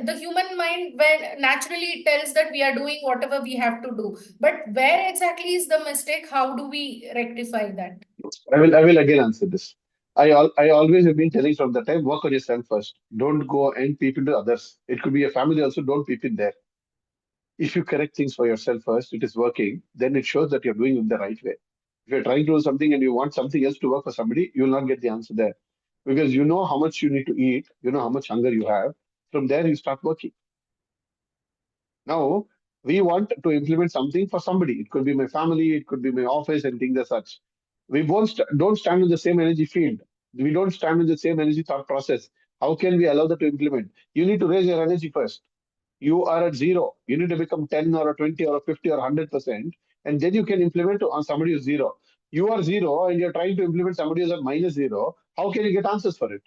S5: the human mind, when naturally it tells that we are doing whatever we have to do, but where exactly is the mistake? How do we rectify that?
S3: I will again answer this. I always have been telling from the time, work on yourself first. Don't go and peep into others. It could be a family also, don't peep in there. If you correct things for yourself first, it is working, then it shows that you're doing it the right way. If you're trying to do something and you want something else to work for somebody, you will not get the answer there. Because you know how much you need to eat, you know how much hunger you have. From there, you start working. Now, we want to implement something for somebody. It could be my family, it could be my office, and things as such. We don't stand in the same energy field. We don't stand in the same energy thought process. How can we allow that to implement? You need to raise your energy first. You are at zero. You need to become 10 or a 20 or a 50 or 100%, and then you can implement on somebody who's zero. You are zero and you're trying to implement somebody who's at minus zero. How can you get answers for it?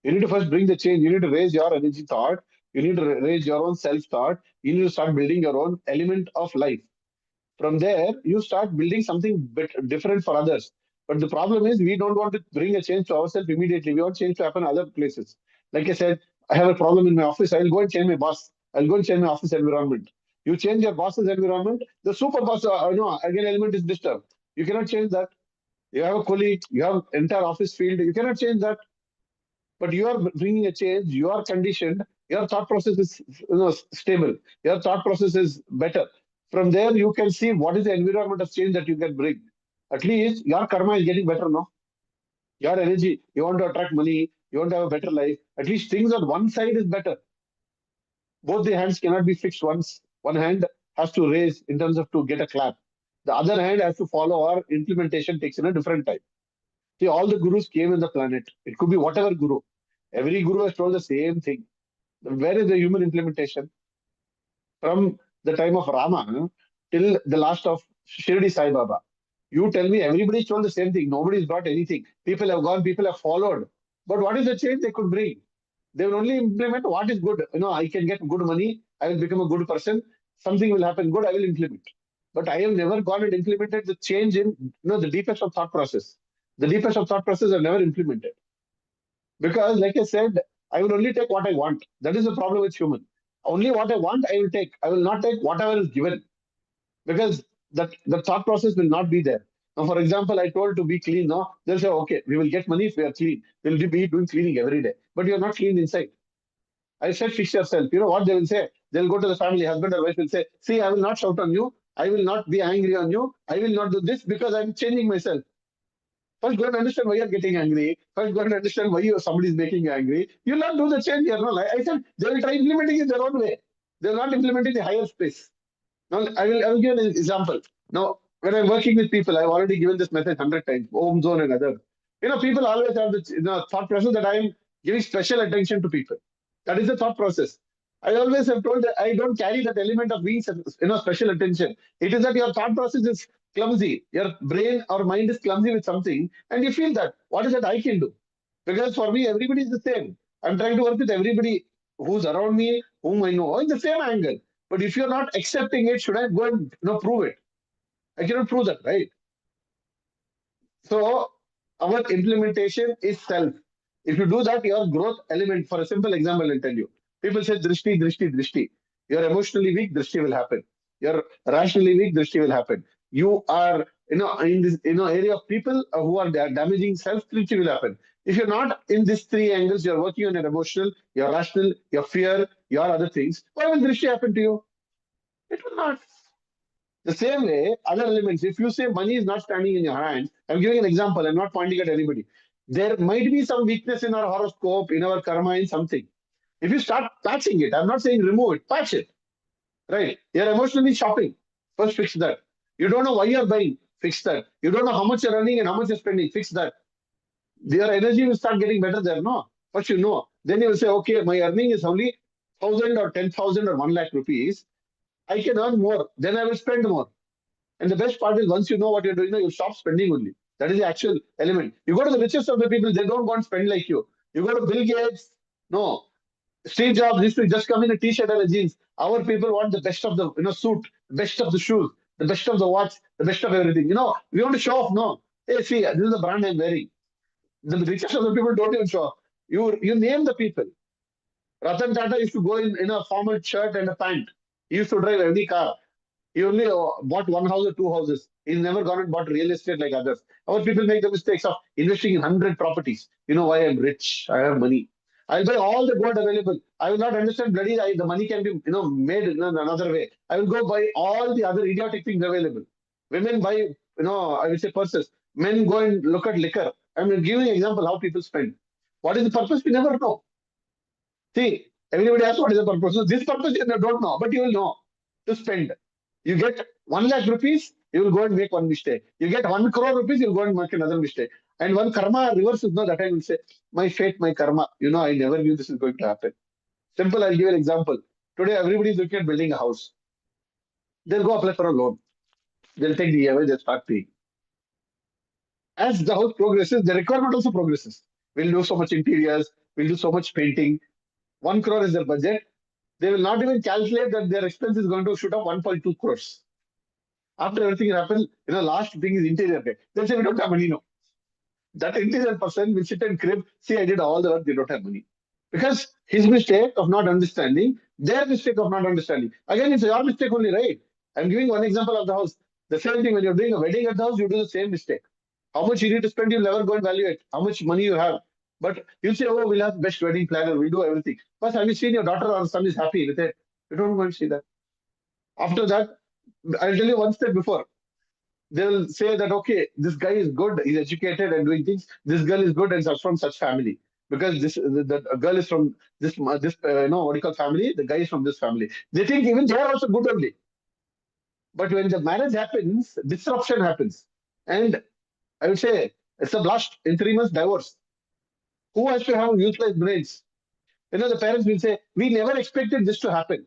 S3: You need to first bring the change. You need to raise your energy thought. You need to raise your own self thought. You need to start building your own element of life. From there, you start building something different for others. But the problem is, we don't want to bring a change to ourselves immediately. We want change to happen in other places. Like I said, I have a problem in my office. I'll go and change my boss. I'll go and change my office environment. You change your boss's environment, the super boss, again, element is disturbed. You cannot change that. You have a colleague, you have entire office field. You cannot change that. But you are bringing a change. You are conditioned. Your thought process is stable. Your thought process is better. From there, you can see what is the environment of change that you can bring. At least your karma is getting better now. Your energy, you want to attract money, you want to have a better life. At least things on one side is better. Both the hands cannot be fixed once. One hand has to raise in terms of to get a clap. The other hand has to follow or implementation takes in a different time. See, all the gurus came in the planet. It could be whatever guru. Every guru has told the same thing. Where is the human implementation? From the time of Rama till the last of Shirdi Sai Baba. You tell me everybody's told the same thing. Nobody's brought anything. People have gone, people have followed. But what is the change they could bring? They will only implement what is good. I can get good money. I will become a good person. Something will happen good. I will implement. But I have never gone and implemented the change in the deepest of thought process. The deepest of thought process I've never implemented. Because, like I said, I will only take what I want. That is the problem with human. Only what I want, I will take. I will not take whatever is given. Because that the thought process will not be there. Now, for example, I told to be clean. No, they'll say, okay, we will get money if we are clean. We'll be doing cleaning every day. But you're not clean inside. I said, fix yourself. You know what they will say? They'll go to the family, husband or wife will say, see, I will not shout on you. I will not be angry on you. I will not do this because I'm changing myself. First, go and understand why you're getting angry. First, go and understand why somebody is making you angry. You'll not do the change here. No, like I said, they will try implementing it their own way. They're not implementing the higher space. Now, I will give an example. Now, when I'm working with people, I've already given this message 100 times, home zone and other. People always have the thought process that I'm giving special attention to people. That is the thought process. I always have told that I don't carry that element of being special attention. It is that your thought process is clumsy. Your brain or mind is clumsy with something, and you feel that what is that I can do? Because for me, everybody is the same. I'm trying to work with everybody who's around me, whom I know, in the same angle. But if you're not accepting it, should I go and prove it? I cannot prove that, right? So our implementation is self. If you do that, your growth element, for a simple example, I'll tell you. People say drishti, drishti, drishti. You're emotionally weak, drishti will happen. You're rationally weak, drishti will happen. You are, in this, area of people who are damaging self, drishti will happen. If you're not in these three angles, you're working on your emotional, your rational, your fear, your other things, why will drishti happen to you? It will not. The same way, other elements, if you say money is not standing in your hand, I'm giving an example, I'm not pointing at anybody. There might be some weakness in our horoscope, in our karma, in something. If you start patching it, I'm not saying remove it, patch it. Right? You're emotionally shopping. First fix that. You don't know why you're buying, fix that. You don't know how much you're earning and how much you're spending, fix that. Your energy will start getting better there, no? First you know. Then you will say, okay, my earning is only 1,000 or 10,000 or 1 lakh rupees. I can earn more. Then I will spend more. And the best part is once you know what you're doing, you stop spending only. That is the actual element. You go to the richest of the people, they don't go and spend like you. You go to Bill Gates, no. Steve Jobs used to just come in a t-shirt and a jeans. Our people want the best of the suit, the best of the shoes, the best of the watch, the best of everything. We want to show off. No, hey, see, this is the brand I'm wearing. The richest of the people don't even show off. You name the people. Ratan Tata used to go in a formal shirt and a pant. He used to drive any car. He only bought one house or two houses. He's never gone and bought real estate like others. Our people make the mistakes of investing in 100 properties. You know why I'm rich? I have money. I'll buy all the gold available. I will not understand bloody the money can be made in another way. I will go buy all the other idiotic things available. Women buy I will say purses. Men go and look at liquor. I'm giving an example how people spend. What is the purpose? We never know. See, everybody asks what is the purpose. So this purpose you don't know, but you will know to spend. You get 1 lakh rupees, you will go and make one mistake. You get 1 crore rupees, you'll go and make another mistake. And one karma reverse is not that I will say, my fate, my karma. I never knew this is going to happen. Simple, I'll give you an example. Today, everybody is looking at building a house. They'll go apply for a loan. They'll take the EMI, they'll start paying. As the house progresses, the requirement also progresses. We'll do so much interiors, we'll do so much painting. 1 crore is their budget. They will not even calculate that their expense is going to shoot up 1.2 crores. After everything happens, last thing is interior. They'll say, we don't have money now. That interior person will sit and crib, see, I did all the work, they don't have money. Because his mistake of not understanding, their mistake of not understanding. Again, it's your mistake only, right? I'm giving one example of the house. The same thing, when you're doing a wedding at the house, you do the same mistake. How much you need to spend, you'll never go and evaluate. How much money you have. But you'll say, oh, we'll have the best wedding planner, we'll do everything. But have you seen your daughter or son is happy with it? You don't go and see that. After that, I'll tell you one step before. They'll say that, okay, this guy is good, he's educated and doing things. This girl is good and is from such family. Because the girl is from this what do you call family? The guy is from this family. They think even they are also good only. But when the marriage happens, disruption happens. And I would say it's a blast. In 3 months, divorce. Who has to have useless brains? The parents will say, we never expected this to happen.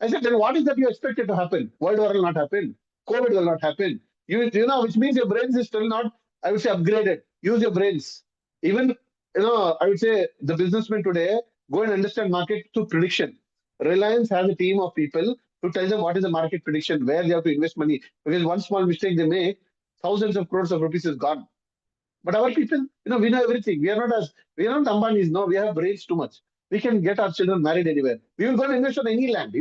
S3: I said, then what is that you expected to happen? World War will not happen. COVID will not happen. Which means your brains is still not, I would say, upgraded. Use your brains. Even, I would say the businessmen today go and understand market through prediction. Reliance has a team of people who tell them what is the market prediction, where they have to invest money. Because one small mistake they make, thousands of crores of rupees is gone. But our people, we know everything. We are not Ambanis, no, we have brains too much. We can get our children married anywhere. We will go and invest on any land,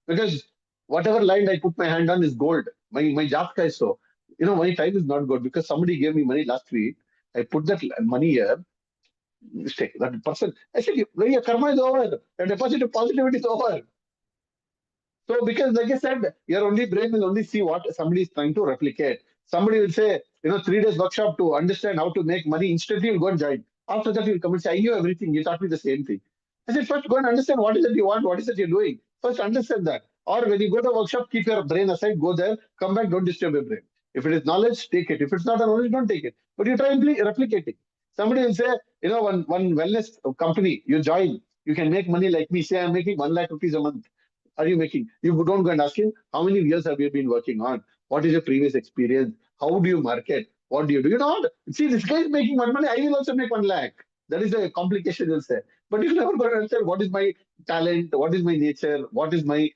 S3: because whatever land I put my hand on is gold. My jatka is so. My time is not good because somebody gave me money last week. I put that money here. Mistake. That person, I said, your karma is over. Your deposit of positivity is over. So, because like I said, your only brain will only see what somebody is trying to replicate. Somebody will say, 3 days workshop to understand how to make money. Instantly, you'll go and join. After that, you'll come and say, I knew everything. You taught me the same thing. I said, first go and understand what is it you want, what is it you're doing. First, understand that. Or when you go to a workshop, keep your brain aside, go there, come back, don't disturb your brain. If it is knowledge, take it. If it's not a knowledge, don't take it. But you try and replicate it. Somebody will say, one wellness company, you join, you can make money like me. Say, I'm making 1 lakh rupees a month. Are you making? You don't go and ask him, how many years have you been working on? What is your previous experience? How do you market? What do you do? See, this guy is making 1 money. I will also make 1 lakh. That is a complication, you'll say. But you never go and understand what is my talent, what is my nature, what is my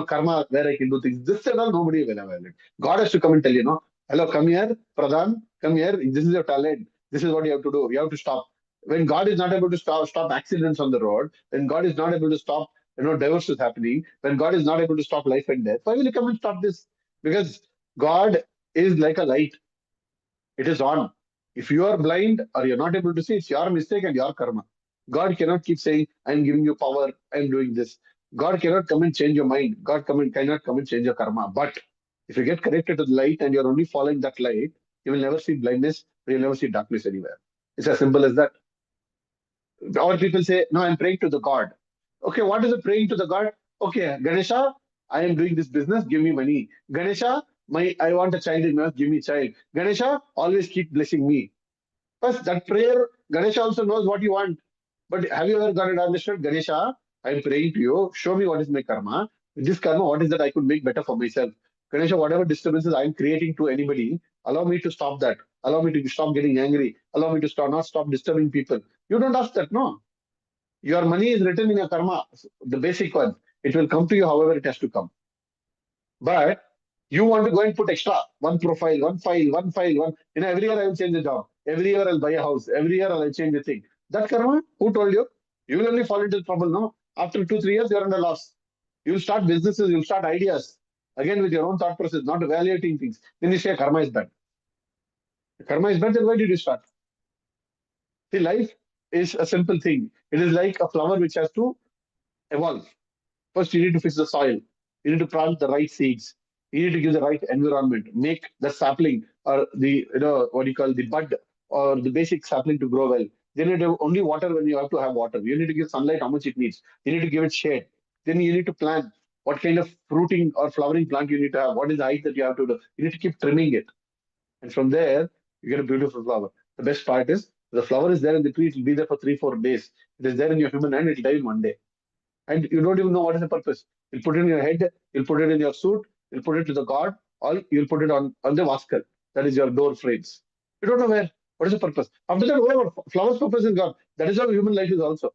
S3: karma, where I can do things. This and all, nobody will evaluate. God has to come and tell you, hello, come here, Pradhan, come here. This is your talent. This is what you have to do. You have to stop. When God is not able to stop accidents on the road, when God is not able to stop divorce is happening, when God is not able to stop life and death, why will he come and stop this? Because God is like a light. It is on. If you are blind or you're not able to see, it's your mistake and your karma. God cannot keep saying, I'm giving you power, I'm doing this. God cannot come and change your mind. God cannot come and change your karma. But if you get connected to the light and you're only following that light, you will never see blindness, you'll never see darkness anywhere. It's as simple as that. Our people say, no, I'm praying to the God. Okay, what is it praying to the God? Okay, Ganesha, I am doing this business, give me money. Ganesha, I want a child in my house, give me a child. Ganesha, always keep blessing me. First, that prayer, Ganesha also knows what you want. But have you ever got it understood? Ganesha, I'm praying to you. Show me what is my karma. With this karma, what is that I could make better for myself? Ganesha, whatever disturbances I'm creating to anybody, allow me to stop that. Allow me to stop getting angry. Allow me to not stop disturbing people. You don't ask that, no. Your money is written in your karma, the basic one. It will come to you however it has to come. But you want to go and put extra, one profile, one file, one file, one. Every year I will change the job. Every year I'll buy a house. Every year I'll change the thing. That karma, who told you? You will only fall into trouble, no? After 2, 3 years, you're under loss. You'll start businesses, you'll start ideas. Again, with your own thought process, not evaluating things. Then you say karma is bad. Karma is bad, then why did you start? See, life is a simple thing. It is like a flower which has to evolve. First, you need to fix the soil. You need to plant the right seeds. You need to give the right environment. Make the sapling or the what you call the bud or the basic sapling to grow well. Then you need to only water when you have to have water. You need to give sunlight how much it needs. You need to give it shade. Then you need to plant what kind of fruiting or flowering plant you need to have. What is the height that you have to do? You need to keep trimming it. And from there, you get a beautiful flower. The best part is the flower is there in the tree. It will be there for 3, 4 days. It is there in your human hand. It will die in one day. And you don't even know what is the purpose. You'll put it in your head, you'll put it in your suit, you'll put it to the god, or you'll put it on the vaskar. That is your door frames. You don't know where. What is the purpose? After that, whatever, flower's purpose is gone. That is how human life is also.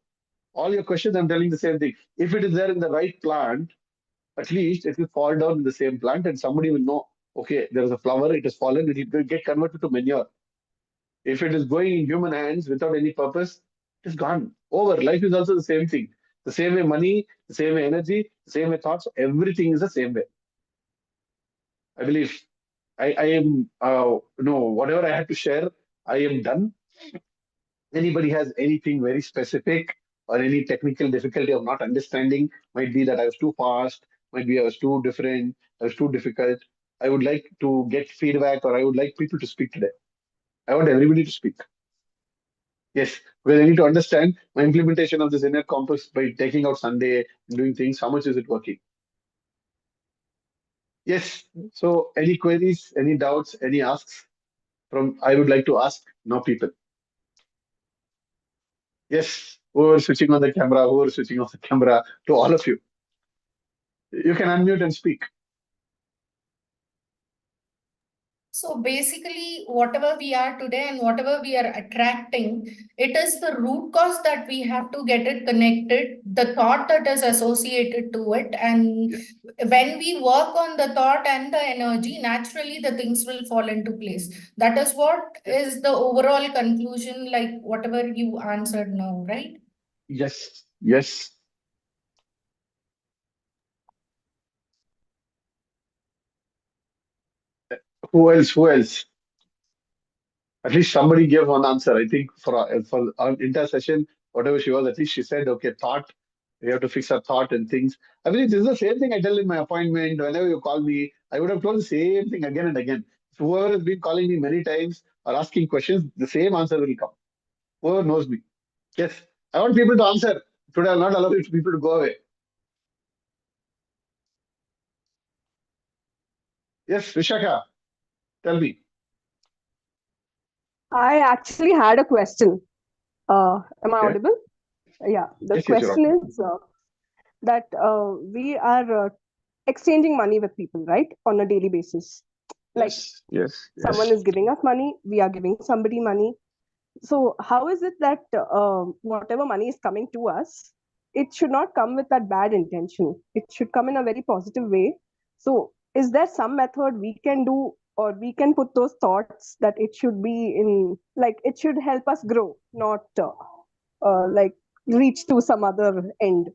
S3: All your questions, I'm telling the same thing. If it is there in the right plant, at least it will fall down in the same plant and somebody will know, okay, there is a flower, it has fallen, it will get converted to manure. If it is going in human hands without any purpose, it is gone. Over. Life is also the same thing. The same way money, the same way energy, the same way thoughts, everything is the same way. I believe I am, whatever I had to share, I am done. Anybody has anything very specific or any technical difficulty of not understanding, might be that I was too fast, might be I was too different, I was too difficult. I would like to get feedback or I would like people to speak today. I want everybody to speak. Yes, because I need to understand my implementation of this inner compass by taking out Sunday and doing things. How much is it working? Yes. So, any queries, any doubts, any asks from I would like to ask now people. Yes, who are switching on the camera, who are switching off the camera, to all of you. You can unmute and speak.
S5: So basically, whatever we are today and whatever we are attracting, it is the root cause that we have to get it connected, the thought that is associated to it. And when we work on the thought and the energy, naturally the things will fall into place. That is what is the overall conclusion, like whatever you answered now, right?
S3: Yes, yes. Who else? Who else? At least somebody gave one answer. I think for our entire session, whatever she was, at least she said, okay, thought. We have to fix our thought and things. I mean, this is the same thing I tell in my appointment. Whenever you call me, I would have told the same thing again and again. So whoever has been calling me many times or asking questions, the same answer will come. Whoever knows me. Yes, I want people to answer. Today, I'll not allow people to go away. Yes, Vishaka, tell me.
S6: I actually had a question. Am I
S3: Okay.
S6: audible? Yeah, the
S3: Yes, you're
S6: question is that we are exchanging money with people, right, on a daily basis. Like
S3: Yes.
S6: someone is giving us money, we are giving somebody money. So how is it that whatever money is coming to us, it should not come with that bad intention. It should come in a very positive way. So is there some method we can do, or we can put those thoughts that it should be in, like it should help us grow, not like reach to some other end? Is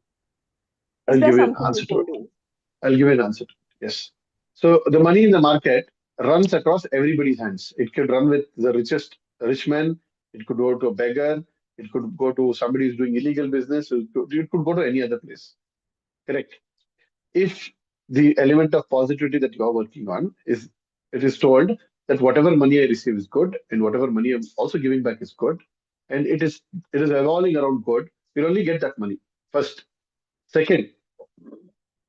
S3: I'll
S6: there
S3: give you an
S6: something we
S3: answer to
S6: can
S3: it.
S6: do?
S3: I'll give you an answer to it. Yes. So the money in the market runs across everybody's hands. It could run with the richest rich man. It could go to a beggar. It could go to somebody who's doing illegal business. It could go to any other place. Correct. If the element of positivity that you are working on is, it is told that whatever money I receive is good and whatever money I'm also giving back is good, and it is evolving around good, you'll only get that money. First. Second,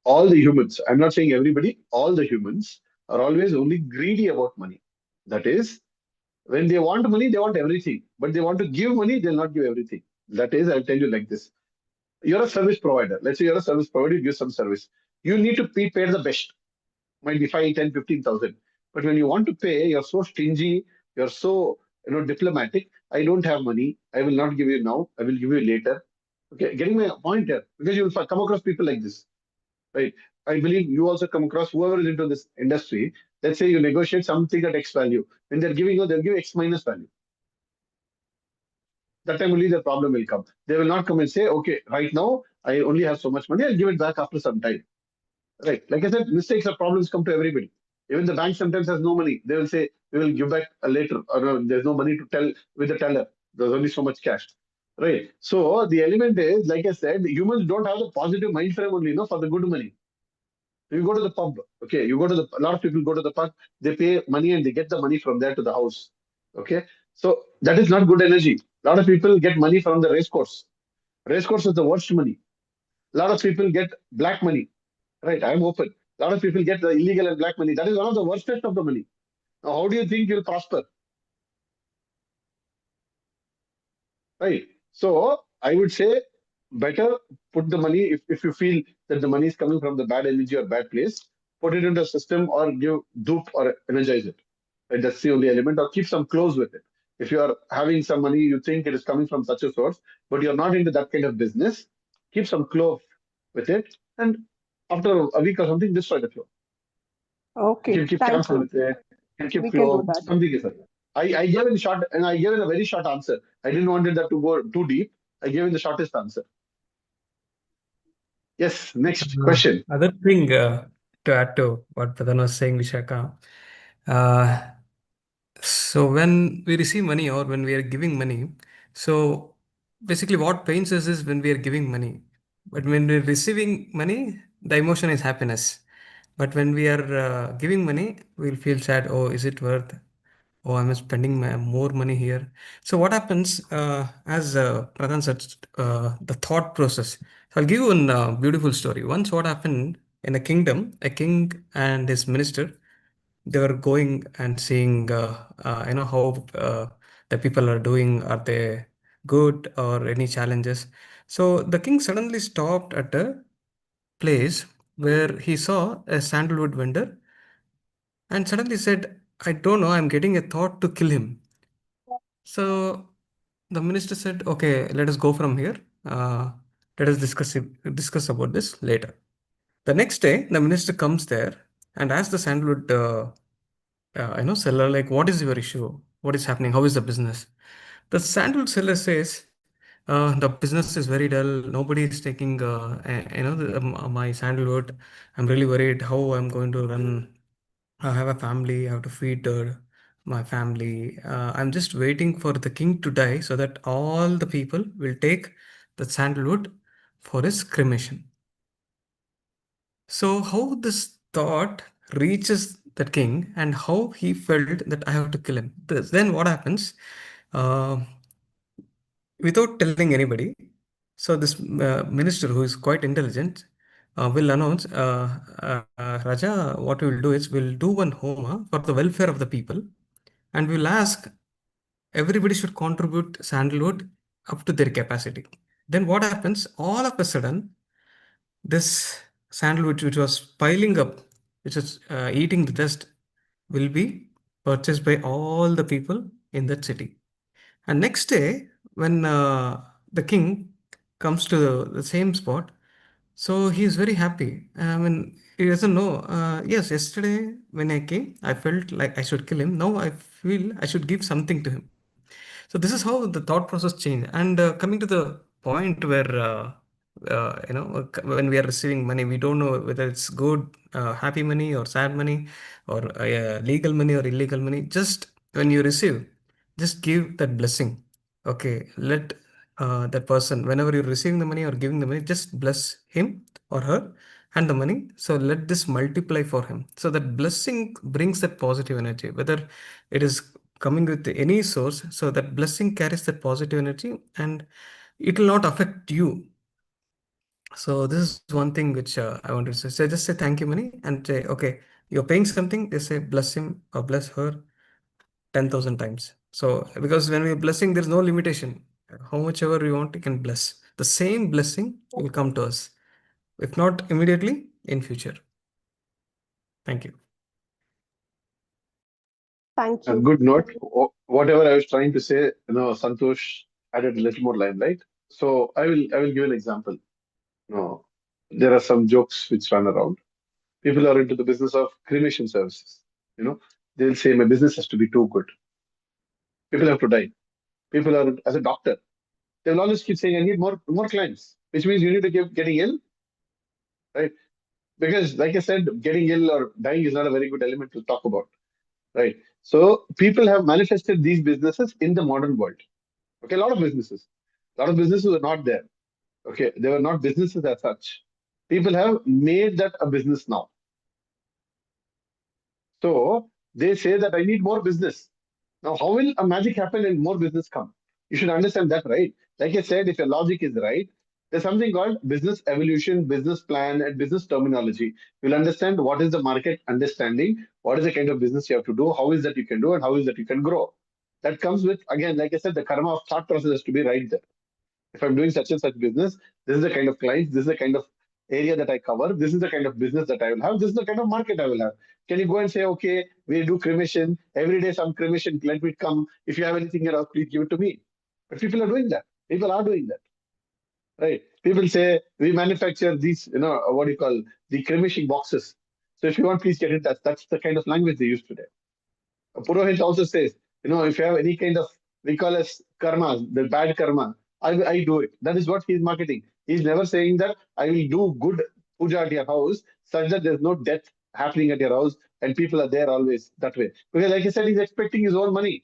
S3: all the humans, I'm not saying everybody, all the humans are always only greedy about money. That is, when they want money, they want everything. But they want to give money, they'll not give everything. That is, I'll tell you like this. You're a service provider. Let's say you're a service provider, you give some service. You need to be paid the best. Might be 5, 10, 15,000. But when you want to pay, you're so stingy, you're so diplomatic. I don't have money. I will not give you now. I will give you later. Okay, getting my point here. Because you will come across people like this. Right. I believe you also come across whoever is into this industry. Let's say you negotiate something at X value. When they're giving you, they'll give X minus value. That time only the problem will come. They will not come and say, okay, right now I only have so much money, I'll give it back after some time. Right. Like I said, mistakes or problems come to everybody. Even the bank sometimes has no money. They will say, we will give back later, or there's no money to tell with the teller. There's only so much cash. Right. So the element is, like I said, humans don't have the positive mind frame only, for the good money. You go to the pub, okay, a lot of people go to the pub, they pay money and they get the money from there to the house. Okay. So that is not good energy. A lot of people get money from the race course. Race course is the worst money. A lot of people get black money. Right, I'm open. A lot of people get the illegal and black money. That is one of the worstest of the money. Now, how do you think you'll prosper? Right. So I would say better put the money, if you feel that the money is coming from the bad energy or bad place, put it into a system or give dupe or energize it. Right? That's the only element, or keep some close with it. If you are having some money, you think it is coming from such a source, but you're not into that kind of business, keep some clove with it. And after a week or something, destroy the flow. You
S6: Okay,
S3: can keep
S6: thank
S3: cancel
S6: you.
S3: with it. You can keep
S6: We can do
S3: flow.
S6: that.
S3: Something is that. I gave in short, and I gave in a very short answer. I didn't want that to go too deep. I gave in the shortest answer. Yes, next question.
S7: Other thing to add to what Pradhan was saying, Vishaka. Uh, so when we receive money or when we are giving money, so basically what pains us is when we are giving money. But when we're receiving money, the emotion is happiness. But when we are giving money, we'll feel sad. Oh, is it worth? Oh, I'm spending more money here. So what happens, as Pradhan said, the thought process. So I'll give you a beautiful story. Once what happened in a kingdom, a king and his minister, they were going and seeing, how the people are doing. Are they good or any challenges? So the king suddenly stopped at a place where he saw a sandalwood vendor and suddenly said, I don't know, I'm getting a thought to kill him. So the minister said, "Okay, let us go from here. Uh, let us discuss about this later." The next day, the minister comes there and asks the sandalwood, seller, like, "What is your issue? What is happening? How is the business?" The sandalwood seller says, "The business is very dull. Nobody is taking, my sandalwood. I'm really worried how I'm going to run. I have a family, I have to feed my family. I'm just waiting for the king to die so that all the people will take the sandalwood for his cremation." So, how this thought reaches the king and how he felt that I have to kill him. Then, what happens? Uh, Without telling anybody, so this minister who is quite intelligent will announce, Raja, what we will do is we'll do one homa for the welfare of the people, and we'll ask everybody should contribute sandalwood up to their capacity. Then what happens? All of a sudden, this sandalwood which was piling up, which is eating the dust, will be purchased by all the people in that city. And next day, when the king comes to the same spot, so he is very happy. I mean, he doesn't know. Yes, yesterday when I came, I felt like I should kill him. Now I feel I should give something to him. So this is how the thought process changed. And coming to the point where when we are receiving money, we don't know whether it's good, happy money or sad money, or legal money or illegal money. Just when you receive, just give that blessing. Okay, let that person, whenever you're receiving the money or giving the money, just bless him or her and the money. So let this multiply for him. So that blessing brings that positive energy, whether it is coming with any source. So that blessing carries that positive energy and it will not affect you. So this is one thing which I wanted to say. So just say thank you, money, and say, okay, You're paying something, they say bless him or bless her 10,000 times. So because when we're blessing, there's no limitation. How much ever you want, you can bless. The same blessing will come to us. If not immediately, in future. Thank you.
S6: Thank
S3: A
S6: you.
S3: good note. Whatever I was trying to say, Santosh added a little more limelight. So I will give an example. There are some jokes which run around. People are into the business of cremation services. They'll say my business has to be too good. People have to die. People are, as a doctor, they'll always keep saying, I need more clients, which means you need to keep getting ill, right? Because, like I said, getting ill or dying is not a very good element to talk about, right? So people have manifested these businesses in the modern world. Okay, a lot of businesses. A lot of businesses were not there. Okay, they were not businesses as such. People have made that a business now. So they say that I need more business. Now, how will a magic happen and more business come? You should understand that, right? Like I said, if your logic is right, there's something called business evolution, business plan, and business terminology. You'll understand what is the market understanding, what is the kind of business you have to do, how is that you can do, and how is that you can grow. That comes with, again, like I said, the karma of thought process has to be right there. If I'm doing such and such business, this is the kind of clients, this is the kind of area that I cover, this is the kind of business that I will have, this is the kind of market I will have. Can you go and say, okay, we do cremation, every day some cremation, let me come. If you have anything else, please give it to me. But people are doing that. People are doing that. Right? People say, we manufacture these, what do you call, the cremation boxes. So if you want, please get in touch. That's the kind of language they use today. Purohit also says, if you have any kind of, we call as karma, the bad karma, I do it. That is what he's marketing. He's never saying that I will do good puja at your house such that there's no death happening at your house and people are there always that way. Because like I said, he's expecting his own money.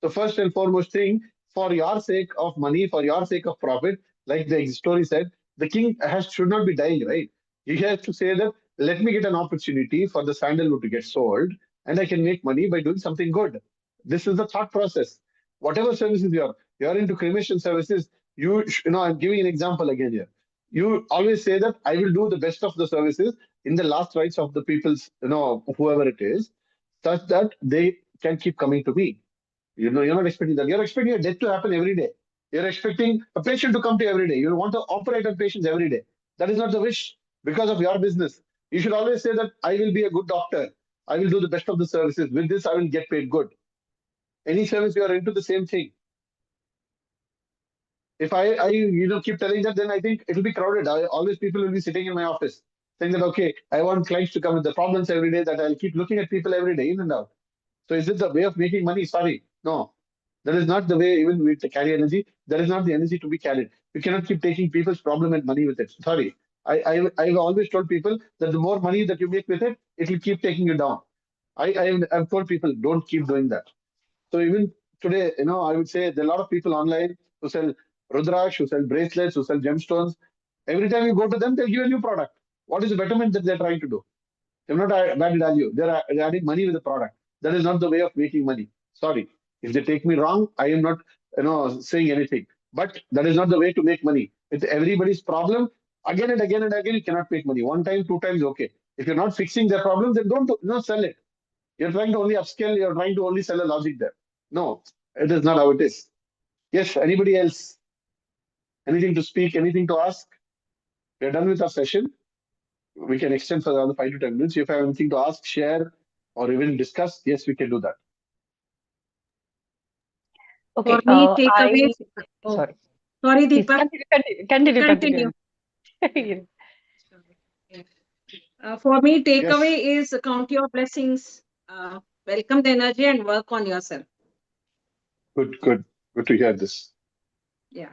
S3: The first and foremost thing, for your sake of money, for your sake of profit, like the story said, the king should not be dying, right? He has to say that, let me get an opportunity for the sandalwood to get sold and I can make money by doing something good. This is the thought process. Whatever services you're into cremation services, I'm giving an example again here. You always say that I will do the best of the services in the last rites of the people's, whoever it is, such that they can keep coming to me. You're not expecting that. You're expecting a death to happen every day. You're expecting a patient to come to you every day. You want to operate on patients every day. That is not the wish because of your business. You should always say that I will be a good doctor. I will do the best of the services. With this, I will get paid good. Any service you are into, the same thing. If I keep telling that, then I think it'll be crowded. Always people will be sitting in my office saying that, okay, I want clients to come with the problems every day, that I'll keep looking at people every day in and out. So is it the way of making money? Sorry. No. That is not the way, even with the carry energy. That is not the energy to be carried. You cannot keep taking people's problem and money with it. Sorry. I've always told people that the more money that you make with it, it will keep taking you down. I've told people, don't keep doing that. So even today, I would say there are a lot of people online who sell Rudraksh, who sell bracelets, who sell gemstones. Every time you go to them, they'll give a new product. What is the betterment that they're trying to do? They're not adding value. They're adding money with the product. That is not the way of making money. Sorry. If they take me wrong, I am not, saying anything. But that is not the way to make money. With everybody's problem, again and again and again, you cannot make money. One time, two times, okay. If you're not fixing their problem, then don't sell it. You're trying to only upscale. You're trying to only sell a logic there. No, it is not how it is. Yes, anybody else? Anything to speak? Anything to ask? We're done with our session. We can extend for another 5 to 10 minutes. If you have anything to ask, share, or even discuss, yes, we can do that.
S8: Okay.
S9: For me, takeaway.
S8: Sorry.
S9: Sorry,
S8: Please
S9: Deepak.
S8: continue.
S9: Continue. For me, takeaway
S3: Yes.
S9: is count your blessings, welcome the energy, and work on yourself.
S3: Good to hear this.
S9: Yeah.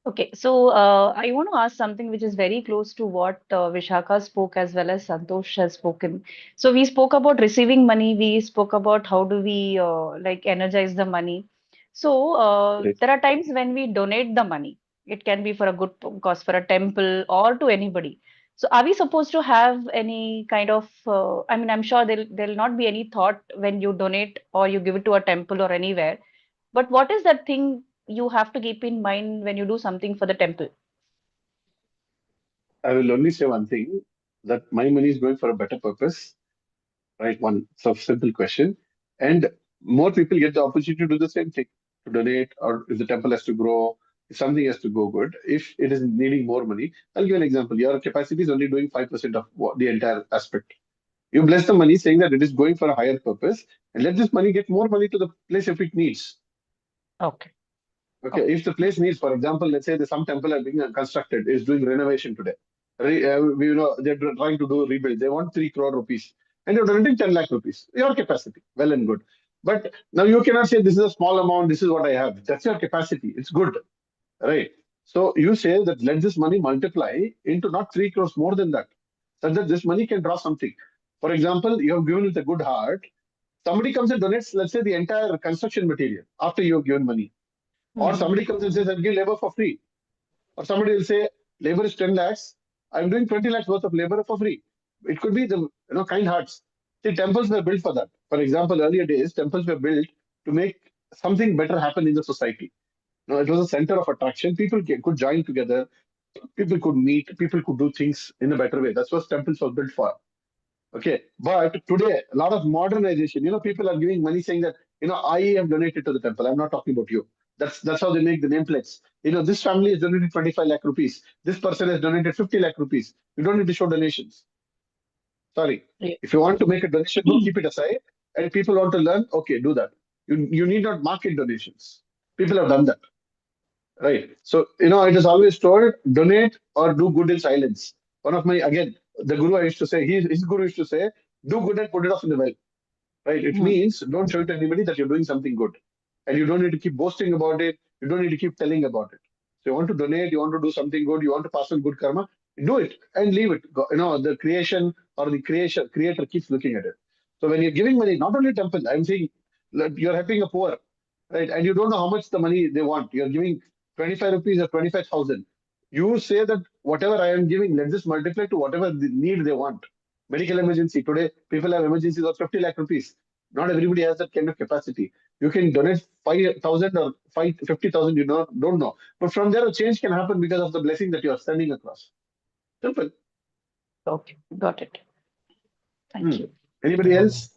S8: Okay, so I want to ask something which is very close to what Vishakha spoke as well as Santosh has spoken. So we spoke about receiving money, we spoke about how do we like energize the money. So
S3: Right.
S8: there are times when we donate the money. It can be for a good cause, for a temple or to anybody. So are we supposed to have any kind of, I mean, I'm sure there'll not be any thought when you donate or you give it to a temple or anywhere. But what is that thing you have to keep in mind when you do something for the temple?
S3: I will only say one thing. that my money is going for a better purpose, right? One so simple question. And more people get the opportunity to do the same thing, to donate, or if the temple has to grow, if something has to go good, if it is needing more money. I'll give an example. Your capacity is only doing 5% of the entire aspect. You bless the money saying that it is going for a higher purpose, and let this money get more money to the place if it needs.
S8: Okay.
S3: Okay, if the place needs, for example, let's say there's some temple are being constructed, is doing renovation today. They're trying to do rebuild. They want 3 crore rupees, and you're donating 10 lakh rupees. Your capacity, well and good. But now you cannot say this is a small amount. This is what I have. That's your capacity. It's good, right? So you say that let this money multiply into not 3 crores, more than that, so that this money can draw something. For example, you have given with a good heart. Somebody comes and donates, let's say, the entire construction material after you have given money. Or somebody comes and says, I'll give labor for free. Or somebody will say, labor is 10 lakhs. I'm doing 20 lakhs worth of labor for free. It could be the kind hearts. See, temples were built for that. For example, earlier days, temples were built to make something better happen in the society. It was a center of attraction. People could join together. People could meet. People could do things in a better way. That's what temples were built for. Okay. But today, a lot of modernization, people are giving money saying that, I have donated to the temple. I'm not talking about you. That's how they make the nameplates. This family has donated 25 lakh rupees. This person has donated 50 lakh rupees. You don't need to show donations. Sorry.
S8: Yeah.
S3: If you want to make a donation book, keep it aside. And people want to learn, okay, do that. You need not market donations. People have done that. Right. So, it is always told, donate or do good in silence. One of the guru I used to say, his guru used to say, do good and put it off in the well. Right. It means don't show it to anybody that you're doing something good. And you don't need to keep boasting about it. You don't need to keep telling about it. So you want to donate, you want to do something good, you want to pass on good karma, do it and leave it. The creation or the creator keeps looking at it. So when you're giving money, not only temple, I'm saying you're helping a poor, right? And you don't know how much the money they want. You're giving 25 rupees or 25,000. You say that whatever I am giving, let this multiply to whatever the need they want. Medical emergency. Today, people have emergencies of 50 lakh rupees. Not everybody has that kind of capacity. You can donate 5,000 or 50,000, don't know. But from there, a change can happen because of the blessing that you are sending across. Simple.
S8: Okay. Got it. Thank you.
S3: Anybody else?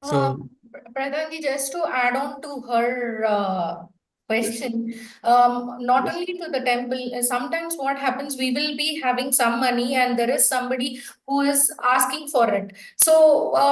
S7: So,
S5: Pradhanji, just to add on to her question, not
S3: Yes.
S5: only to the temple, sometimes what happens, we will be having some money and there is somebody who is asking for it. So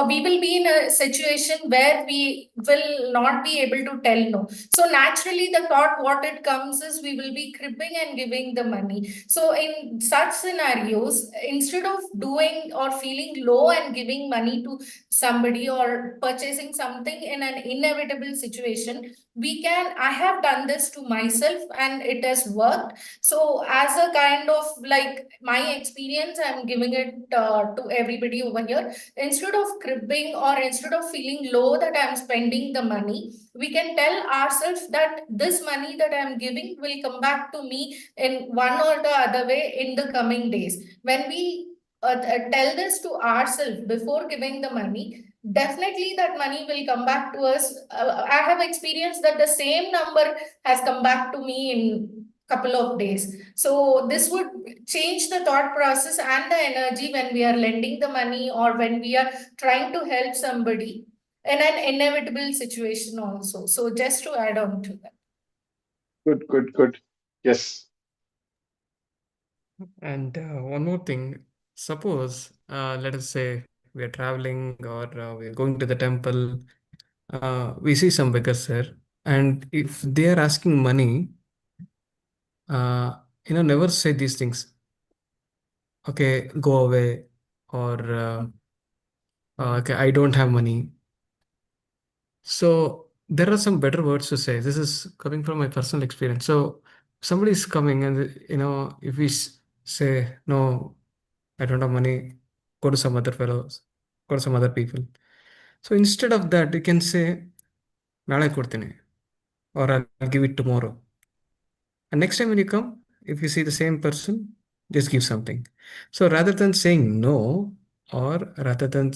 S5: we will be in a situation where we will not be able to tell no. So naturally, the thought what it comes is we will be cribbing and giving the money. So in such scenarios, instead of doing or feeling low and giving money to somebody or purchasing something in an inevitable situation, I have done this to myself and it has worked. So as a kind of like my experience, I'm giving it to everybody over here. Instead of cribbing or instead of feeling low that I'm spending the money, we can tell ourselves that this money that I'm giving will come back to me in one or the other way in the coming days. When we tell this to ourselves before giving the money, definitely that money will come back to us. I have experienced that the same number has come back to me in couple of days. So this would change the thought process and the energy when we are lending the money or when we are trying to help somebody in an inevitable situation also. So just to add on to that.
S3: Good. Yes.
S7: and one more thing. Suppose, let us say we are traveling or we are going to the temple. We see some beggars there, and if they are asking money, never say these things. Okay, go away, or okay, I don't have money. So there are some better words to say. This is coming from my personal experience. So somebody is coming, and if we say no, I don't have money, go to some other fellows, go to some other people. So instead of that, you can say, ನಾಳೆ ಕೊಡ್ತೀನಿ, or I'll give it tomorrow. And next time when you come, if you see the same person, just give something. So rather than saying no, or rather than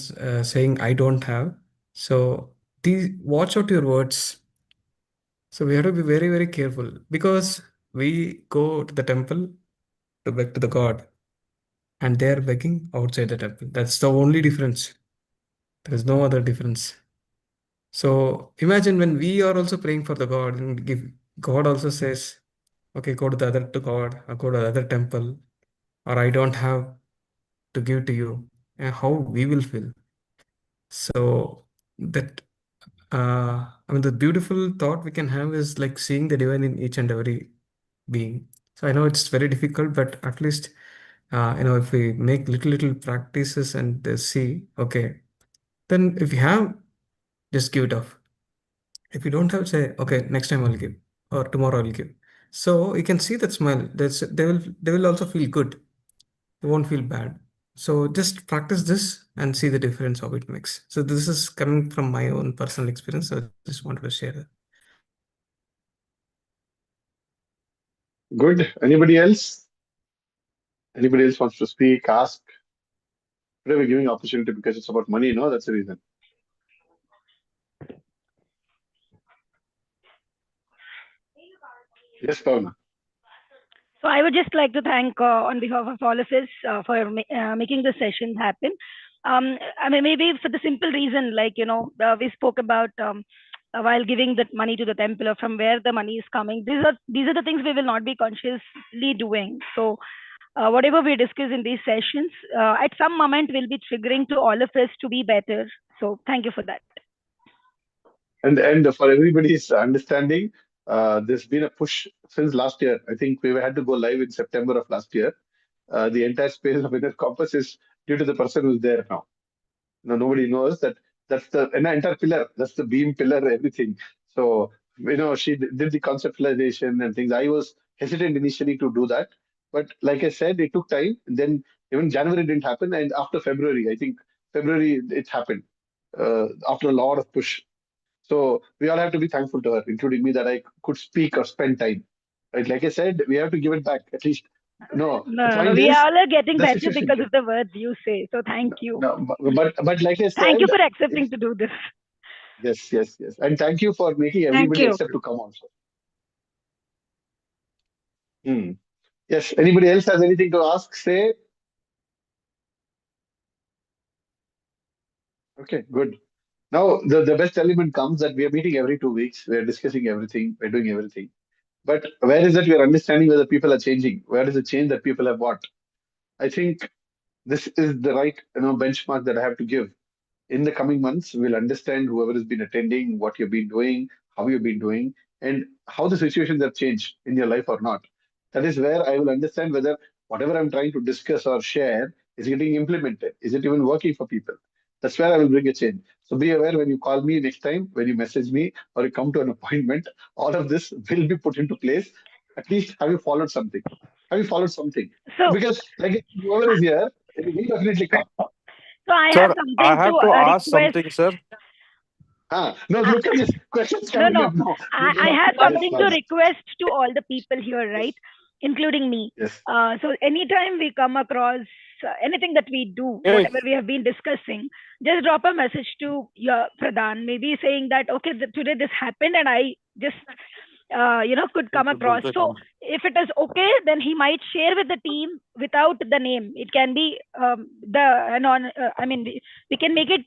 S7: saying I don't have, so watch out your words. So we have to be very, very careful, because we go to the temple to beg to the God. and they are begging outside the temple. That's the only difference. There is no other difference. So imagine when we are also praying for the God, and God also says, okay, go to the other to God, or go to the other temple, or I don't have to give to you, and how we will feel. So that I mean, the beautiful thought we can have is like seeing the divine in each and every being. So I know it's very difficult, but at least if we make little practices and see, okay, then if you have, just give it off. If you don't have, say, okay, next time I'll give, or tomorrow I'll give. So you can see that smile. They will also feel good. They won't feel bad. So just practice this and see the difference how it makes. So this is coming from my own personal experience. So I just wanted to share that.
S3: Good. Anybody else? Anybody else wants to speak, ask? Today we're giving opportunity because it's about money, no? That's the reason. Yes, Pavna.
S1: So I would just like to thank, on behalf of all of us, for making this session happen. I mean, maybe for the simple reason, like, we spoke about while giving that money to the temple or from where the money is coming. These are the things we will not be consciously doing. So whatever we discuss in these sessions, at some moment will be triggering to all of us to be better. So thank you for that.
S3: And for everybody's understanding, there's been a push since last year. I think we had to go live in September of last year. The entire space of Inner Compass is due to the person who's there now. Nobody knows that that's the entire pillar. That's the beam pillar, everything. So, she did the conceptualization and things. I was hesitant initially to do that. But like I said, it took time. Then even January didn't happen. And after February, I think February, it happened after a lot of push. So we all have to be thankful to her, including me, that I could speak or spend time. Right? Like I said, we have to give it back at least. No, the
S1: No,
S3: point
S1: we
S3: is
S1: all are getting
S3: the
S1: better
S3: situation
S1: because
S3: came.
S1: of the words you say. So thank you.
S3: No, but like I
S1: Thank you
S3: said,
S1: for accepting
S3: if,
S1: to do this.
S3: yes, and thank you for making
S9: Thank
S3: everybody
S9: you.
S3: accept to come also. Hmm. Yes. Anybody else has anything to ask? Say. Okay, good. Now the best element comes that we are meeting every 2 weeks. We are discussing everything. We're doing everything. But where is it we are understanding whether people are changing? Where is the change that people have bought? I think this is the right benchmark that I have to give. In the coming months, we'll understand whoever has been attending, what you've been doing, how you've been doing, and how the situations have changed in your life or not. That is where I will understand whether whatever I'm trying to discuss or share is getting implemented. Is it even working for people? That's where I will bring a change. So be aware when you call me next time, when you message me, or you come to an appointment, all of this will be put into place. At least have you followed something? Have you followed something?
S1: So,
S3: Because like whoever is here, it will definitely come.
S1: so I have
S2: Sir, I
S1: something to
S2: have to ask
S1: request.
S2: something, sir.
S3: No,
S1: Uh,
S3: look at this. Questions
S1: no,
S3: coming
S1: no.
S3: up now.
S1: I have
S3: Yes,
S1: something to
S3: sorry.
S1: request to all the people here, right?
S3: Yes,
S1: Including me.
S3: yes.
S1: So anytime we come across anything that we do,
S2: Hey,
S1: whatever we have been discussing, just drop a message to your Pradhan, maybe saying that, okay, today this happened and I just, could come across. So if it is okay, then he might share with the team without the name. It can be I mean, we can make it,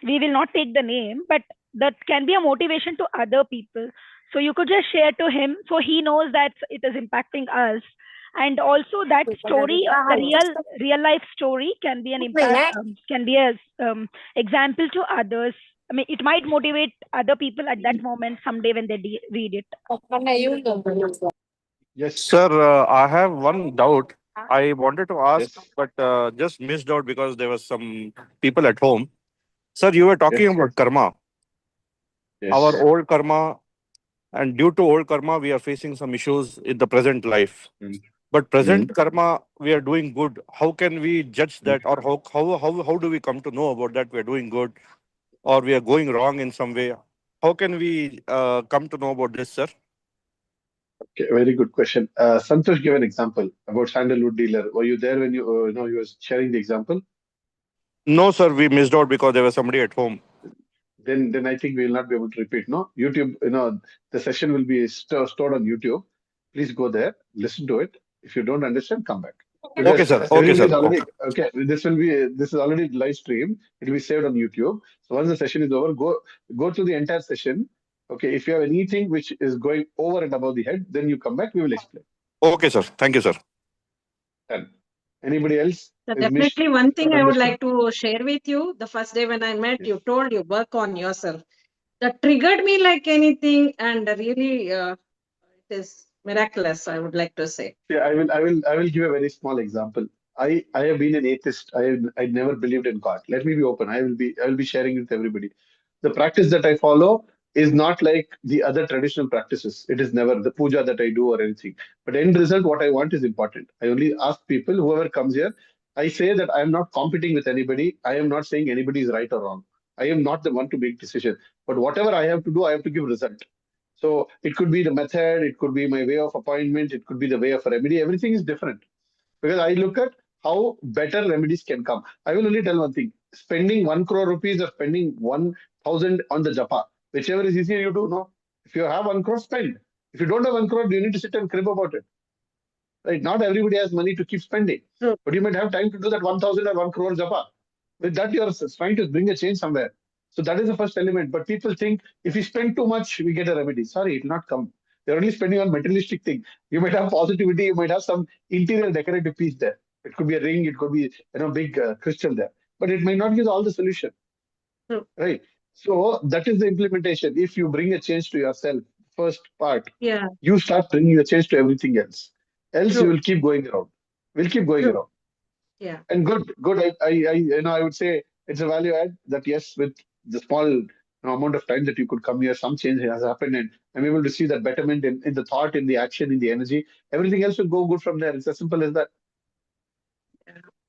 S1: we will not take the name, but that can be a motivation to other people. So you could just share to him so he knows that it is impacting us. And also that story, the real life story can be an impact, can be a example to others. I mean, it might motivate other people at that moment someday when they read it.
S3: Yes,
S2: sir, I have one doubt. I wanted to ask,
S3: yes,
S2: but just missed out because there was some people at home. Sir, you were talking
S3: yes,
S2: about karma, our
S3: yes.
S2: old karma, and due to old karma, we are facing some issues in the present life.
S3: Mm,
S2: But
S3: mm,
S2: present karma, we are doing good. How can we judge
S3: mm.
S2: that, or how do we come to know about that we are doing good, or we are going wrong in some way? How can we come to know about this, sir?
S3: Okay, very good question. Santosh gave an example about sandalwood dealer. Were you there when you was sharing the example?
S2: No, sir, we missed out because there was somebody at home.
S3: Then I think we will not be able to repeat. No, YouTube. The session will be stored on YouTube. Please go there, listen to it. If you don't understand, come back.
S2: Okay, sir. Okay,
S3: Everybody's
S2: sir.
S3: already okay. This is already live stream. It will be saved on YouTube. So once the session is over, go through the entire session. Okay. If you have anything which is going over and above the head, then you come back. We will explain.
S2: Okay, sir. Thank you, sir.
S3: Done. Anybody else?
S9: So
S3: Is Mish
S9: definitely one thing
S3: not
S9: I would
S3: understood?
S9: like to share with you. The first day when I met,
S3: Yes.
S9: you told you work on yourself. That triggered me like anything, and really, it is miraculous. I would like to say.
S3: Yeah, I will give a very small example. I have been an atheist. I never believed in God. Let me be open. I will be sharing with everybody. The practice that I follow is not like the other traditional practices. It is never the puja that I do or anything. But end result, what I want is important. I only ask people, whoever comes here, I say that I am not competing with anybody. I am not saying anybody is right or wrong. I am not the one to make decision. But whatever I have to do, I have to give result. So it could be the method, it could be my way of appointment, it could be the way of a remedy. Everything is different because I look at how better remedies can come. I will only tell one thing: spending 1 crore rupees or spending 1,000 on the japa, whichever is easier, you do. No, if you have 1 crore, spend. If you don't have 1 crore, you need to sit and crib about it. Right? Not everybody has money to keep spending,
S9: True.
S3: but you might have time to do that 1,000 or 1 crore japa. With that, you are trying to bring a change somewhere. So that is the first element. But people think if we spend too much, we get a remedy. Sorry, it will not come. They're only spending on materialistic thing. You might have positivity. You might have some interior decorative piece there. It could be a ring. It could be big crystal there. But it may not give all the solution.
S9: True.
S3: Right. So that is the implementation. If you bring a change to yourself, first part,
S9: Yeah.
S3: you start bringing a change to everything else. Else
S9: True.
S3: you will keep going around. We'll keep going
S9: True.
S3: around.
S9: Yeah.
S3: And good. I would say it's a value add that yes, with the small amount of time that you could come here, some change has happened, and I'm able to see that betterment in the thought, in the action, in the energy. Everything else will go good from there. It's as simple as that.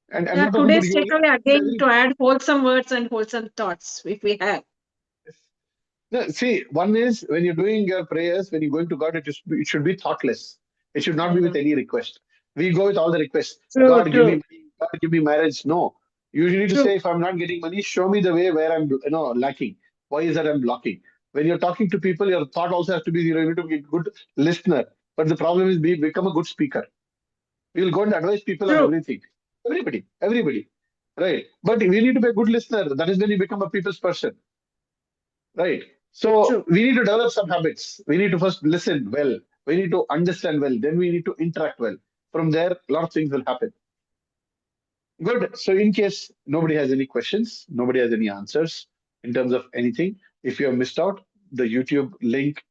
S3: And I'm
S9: Yeah.
S3: not talking about
S9: Today's
S3: you only.
S9: takeaway again to add wholesome words and wholesome thoughts if we have.
S3: No, see, one is when you're doing your prayers, when you're going to God, it should be thoughtless. It should not be with any request. We go with all the requests.
S9: True.
S3: God, give me
S9: True.
S3: money. God, give me marriage. No. You need to
S9: True.
S3: say, if I'm not getting money, show me the way where I'm lacking. Why is that I'm blocking? When you're talking to people, your thought also has to be, you need to be a good listener. But the problem is become a good speaker. We will go and advise people on
S9: True.
S3: everything. Everybody. Right. But we need to be a good listener. That is when you become a people's person. Right. So
S9: True.
S3: we need to develop some habits. We need to first listen well. We need to understand well. Then we need to interact well. From there, a lot of things will happen. Good. So in case nobody has any questions, nobody has any answers in terms of anything, if you have missed out, the YouTube link,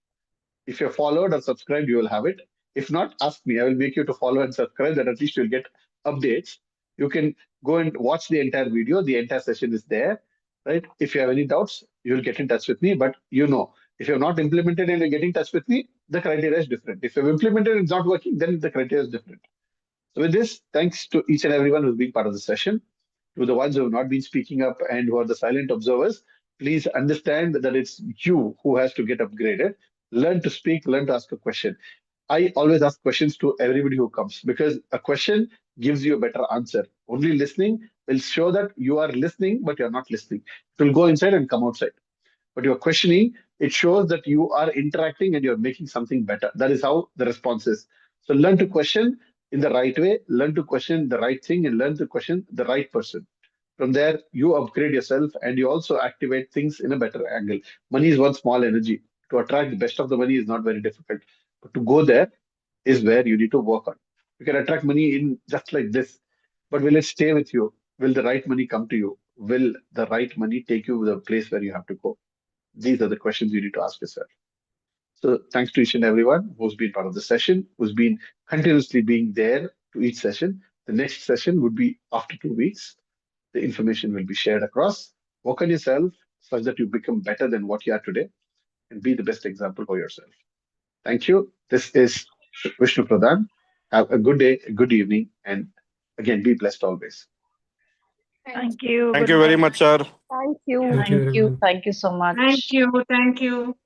S3: if you're followed or subscribed, you will have it. If not, ask me. I will make you to follow and subscribe, that at least you'll get updates. You can go and watch the entire video. The entire session is there, right? If you have any doubts, you'll get in touch with me. But if you have not implemented and you're getting in touch with me, the criteria is different. If you've implemented and it's not working, then the criteria is different. So with this, thanks to each and everyone who's been part of the session. To the ones who have not been speaking up and who are the silent observers, please understand that it's you who has to get upgraded. Learn to speak, learn to ask a question. I always ask questions to everybody who comes because a question gives you a better answer. Only listening will show that you are listening, but you're not listening. It will go inside and come outside. But you're questioning, it shows that you are interacting and you're making something better. That is how the response is. So learn to question in the right way, learn to question the right thing, and learn to question the right person. From there, you upgrade yourself and you also activate things in a better angle. Money is one small energy. To attract the best of the money is not very difficult. But to go there is where you need to work on. You can attract money in just like this, but will it stay with you? Will the right money come to you? Will the right money take you to the place where you have to go? These are the questions you need to ask yourself. So thanks to each and everyone who's been part of the session, who's been continuously being there to each session. The next session would be after 2 weeks. The information will be shared across. Work on yourself such that you become better than what you are today and be the best example for yourself. Thank you. This is Vishnu Pradhan. Have a good day, a good evening, and again, be blessed always.
S1: Thank you.
S2: Thank
S1: Good
S2: you very
S1: night.
S2: much, sir.
S6: Thank you.
S7: Thank you,
S8: Thank you.
S7: everyone.
S8: Thank you so much.
S9: Thank you. Thank you.